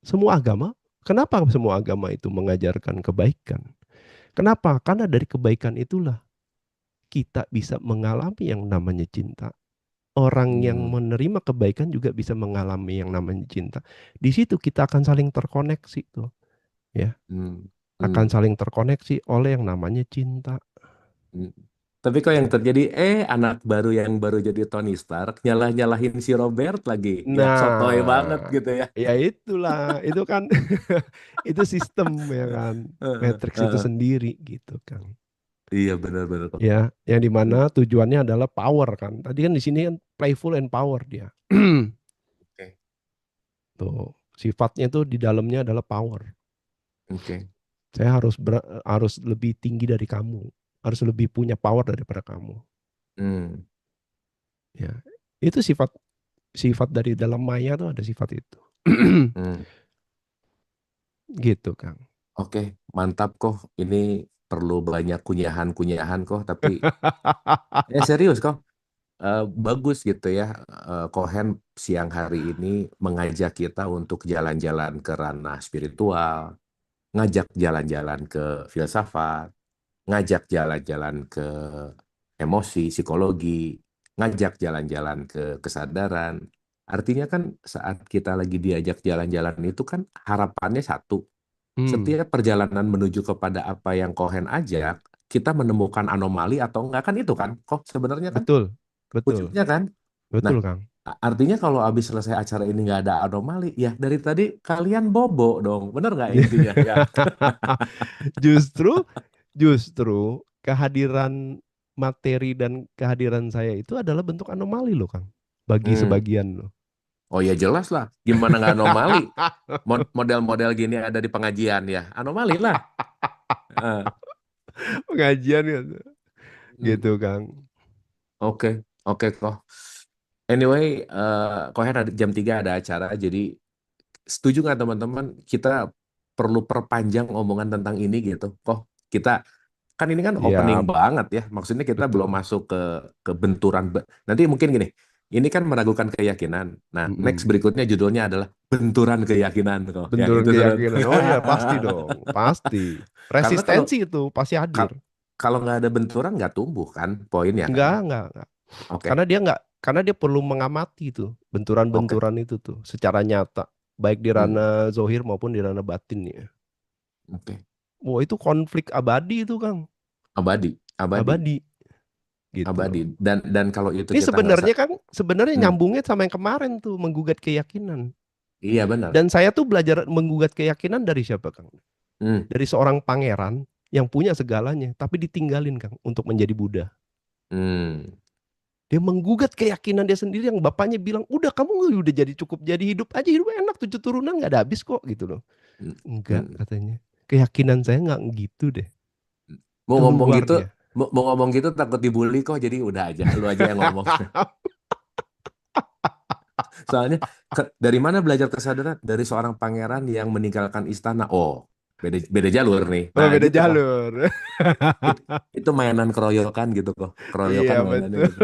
Speaker 2: Semua agama, kenapa semua agama itu mengajarkan kebaikan? Kenapa? Karena dari kebaikan itulah kita bisa mengalami yang namanya cinta. Orang yang
Speaker 1: Hmm.
Speaker 2: menerima kebaikan juga bisa mengalami yang namanya cinta. Di situ kita akan saling terkoneksi tuh, ya.
Speaker 1: Hmm.
Speaker 2: Akan
Speaker 1: Hmm.
Speaker 2: saling terkoneksi oleh yang namanya cinta.
Speaker 1: Hmm. Tapi kok yang terjadi, anak baru yang baru jadi Tony Stark nyalah-nyalahin si Robert lagi. Ya, sotoy banget
Speaker 2: Nah,
Speaker 1: gitu ya.
Speaker 2: ya itulah, itu kan itu sistem ya kan,
Speaker 1: Heeh,
Speaker 2: Matrix itu
Speaker 1: heeh.
Speaker 2: sendiri gitu kan.
Speaker 1: Iya, benar-benar kok.
Speaker 2: Ya, yang
Speaker 1: Hmm.
Speaker 2: dimana tujuannya adalah power kan. Tadi kan di sini kan playful and power dia.
Speaker 1: Oke,
Speaker 2: Tuh, sifatnya tuh di dalamnya adalah power.
Speaker 1: oke.
Speaker 2: Saya harus lebih tinggi dari kamu, harus lebih punya power daripada kamu.
Speaker 1: Hmm.
Speaker 2: Ya, itu sifat sifat dari dalam Maya tuh ada sifat itu.
Speaker 1: Hmm.
Speaker 2: Gitu, Kang.
Speaker 1: Oke, mantap kok. Ini perlu banyak kunyahan-kunyahan kok. Tapi serius kok. Bagus gitu ya. Kohen siang hari ini mengajak kita untuk jalan-jalan ke ranah spiritual, ngajak jalan-jalan ke filsafat, ngajak jalan-jalan ke emosi, psikologi, ngajak jalan-jalan ke kesadaran. Artinya kan saat kita lagi diajak jalan-jalan itu kan harapannya satu.
Speaker 2: Hmm,
Speaker 1: Setiap perjalanan menuju kepada apa yang Cohen ajak, kita menemukan anomali atau enggak kan itu kan? Kok sebenarnya kan
Speaker 2: betul, betul,
Speaker 1: ujungnya kan? Nah,
Speaker 2: betul, Kang.
Speaker 1: artinya kalau habis selesai acara ini nggak ada anomali, ya dari tadi kalian bobo dong. Bener nggak intinya ya?
Speaker 2: Justru, justru kehadiran materi dan kehadiran saya itu adalah bentuk anomali loh, Kang. Bagi
Speaker 1: Hmm.
Speaker 2: sebagian loh.
Speaker 1: Oh ya jelas lah. Gimana nggak anomali? Model-model gini ada di pengajian ya. Anomali lah. Eh,
Speaker 2: Pengajian gitu,
Speaker 1: hmm.
Speaker 2: gitu, Kang.
Speaker 1: Oke, oke kok. Anyway, Cohen ada jam 3 ada acara, jadi setuju nggak teman-teman? Kita perlu perpanjang omongan tentang ini gitu. Kok kita kan ini kan opening
Speaker 2: Ya,
Speaker 1: banget ya. Maksudnya kita belum
Speaker 2: betul.
Speaker 1: masuk ke benturan. Nanti mungkin gini. Ini kan meragukan keyakinan. Nah, next
Speaker 2: Mm-mm.
Speaker 1: berikutnya judulnya adalah benturan keyakinan kok. Ya,
Speaker 2: Benturan
Speaker 1: itu sudah.
Speaker 2: keyakinan. Oh ya, pasti dong, pasti.
Speaker 1: Karena kalau
Speaker 2: Resistensi itu pasti hadir.
Speaker 1: kal- kalau nggak ada benturan nggak tumbuh kan, poinnya kan.
Speaker 2: Enggak.
Speaker 1: Oke,
Speaker 2: Karena dia perlu mengamati tuh
Speaker 1: oke,
Speaker 2: benturan-benturan itu tuh secara nyata, baik di
Speaker 1: hmm,
Speaker 2: ranah zohir maupun di ranah batin ya.
Speaker 1: oke.
Speaker 2: Wah, itu konflik abadi itu, Kang.
Speaker 1: Abadi, abadi,
Speaker 2: Abadi gitu
Speaker 1: abadi.
Speaker 2: loh.
Speaker 1: Dan kalau itu
Speaker 2: Ini
Speaker 1: kita nggak
Speaker 2: sebenarnya
Speaker 1: hmm,
Speaker 2: nyambungnya sama yang kemarin tuh menggugat keyakinan.
Speaker 1: iya benar.
Speaker 2: Dan saya tuh belajar menggugat keyakinan dari siapa, Kang?
Speaker 1: Hmm,
Speaker 2: Dari seorang pangeran yang punya segalanya, tapi ditinggalin, Kang, untuk menjadi Buddha.
Speaker 1: hmm,
Speaker 2: Dia menggugat keyakinan dia sendiri yang bapaknya bilang, udah kamu udah jadi cukup jadi hidup aja, hidup enak, 7 turunan nggak ada habis kok gitu loh.
Speaker 1: hmm,
Speaker 2: Enggak
Speaker 1: hmm.
Speaker 2: katanya. Keyakinan saya nggak gitu deh.
Speaker 1: Mau ngomong
Speaker 2: Keluar
Speaker 1: gitu,
Speaker 2: dia.
Speaker 1: mau ngomong gitu takut dibully kok. Jadi udah aja, lu aja yang ngomong. Soalnya dari mana belajar kesadaran? Dari seorang pangeran yang meninggalkan istana. Oh, beda beda jalur nih.
Speaker 2: Oh,
Speaker 1: Nah,
Speaker 2: beda
Speaker 1: gitu kok.
Speaker 2: jalur.
Speaker 1: It- itu mainan keroyokan gitu kok.
Speaker 2: Iya
Speaker 1: Keroyokan mainannya
Speaker 2: betul.
Speaker 1: gitu.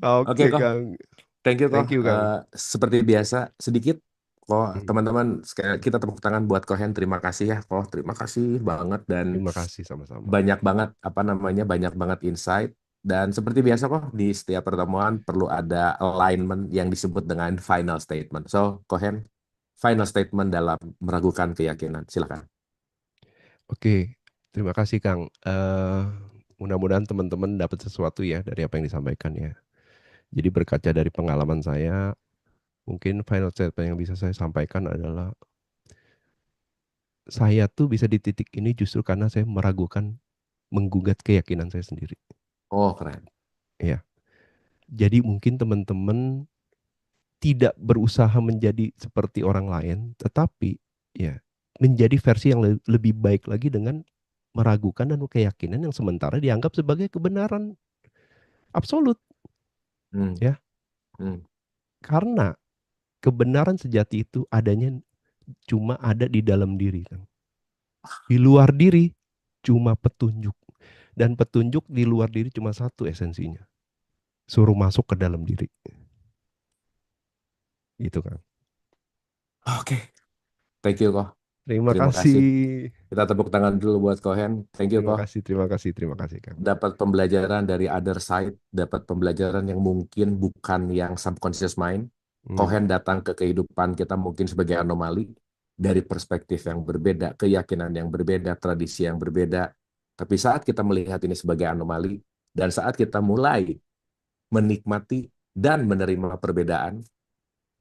Speaker 1: Oke
Speaker 2: Oke,
Speaker 1: kok,
Speaker 2: Kang.
Speaker 1: thank you kok.
Speaker 2: Thank you, Kang.
Speaker 1: Seperti biasa sedikit kok
Speaker 2: Hmm,
Speaker 1: teman-teman sekali kita tepuk tangan buat Kohen. Terima kasih ya kok. Terima kasih banget dan
Speaker 2: Terima kasih sama-sama.
Speaker 1: banyak banget apa namanya banyak banget insight. Dan seperti biasa kok di setiap pertemuan perlu ada alignment yang disebut dengan final statement. So Kohen, final statement dalam meragukan keyakinan. Silakan.
Speaker 2: Oke, terima kasih, Kang. Mudah-mudahan teman-teman dapat sesuatu ya dari apa yang disampaikan ya. Jadi berkaca dari pengalaman saya, mungkin final statement yang bisa saya sampaikan adalah saya tuh bisa di titik ini justru karena saya meragukan, menggugat keyakinan saya sendiri.
Speaker 1: Oh keren.
Speaker 2: Ya, jadi mungkin teman-teman tidak berusaha menjadi seperti orang lain, tetapi ya menjadi versi yang lebih baik lagi dengan meragukan dan keyakinan yang sementara dianggap sebagai kebenaran absolut
Speaker 1: Hmm,
Speaker 2: ya.
Speaker 1: hmm.
Speaker 2: Karena kebenaran sejati itu adanya cuma ada di dalam diri kan. Di luar diri cuma petunjuk. Dan petunjuk di luar diri cuma satu esensinya. Suruh masuk ke dalam diri. Gitu kan.
Speaker 1: Oke, thank you kok.
Speaker 2: Terima
Speaker 1: Terima
Speaker 2: kasih.
Speaker 1: kasih. Kita tepuk tangan dulu buat Kohen. Thank you kok.
Speaker 2: Terima kasih Kang.
Speaker 1: Dapat pembelajaran dari other side, dapat pembelajaran yang mungkin bukan yang subconscious mind.
Speaker 2: Hmm.
Speaker 1: Cohen datang ke kehidupan kita mungkin sebagai anomali dari perspektif yang berbeda, keyakinan yang berbeda, tradisi yang berbeda. Tapi saat kita melihat ini sebagai anomali dan saat kita mulai menikmati dan menerima perbedaan,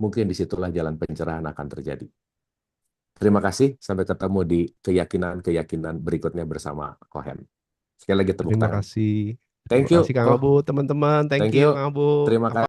Speaker 1: mungkin disitulah jalan pencerahan akan terjadi. Terima kasih, sampai ketemu di keyakinan-keyakinan berikutnya bersama Cohen. Sekali lagi tepuk
Speaker 2: Terima
Speaker 1: tangan.
Speaker 2: kasih.
Speaker 1: Thank
Speaker 2: Terima
Speaker 1: you,
Speaker 2: kasih Kang
Speaker 1: Koh.
Speaker 2: Abu, teman-teman. Thank
Speaker 1: Thank
Speaker 2: you
Speaker 1: you.
Speaker 2: Kang Abu.
Speaker 1: Terima kasih.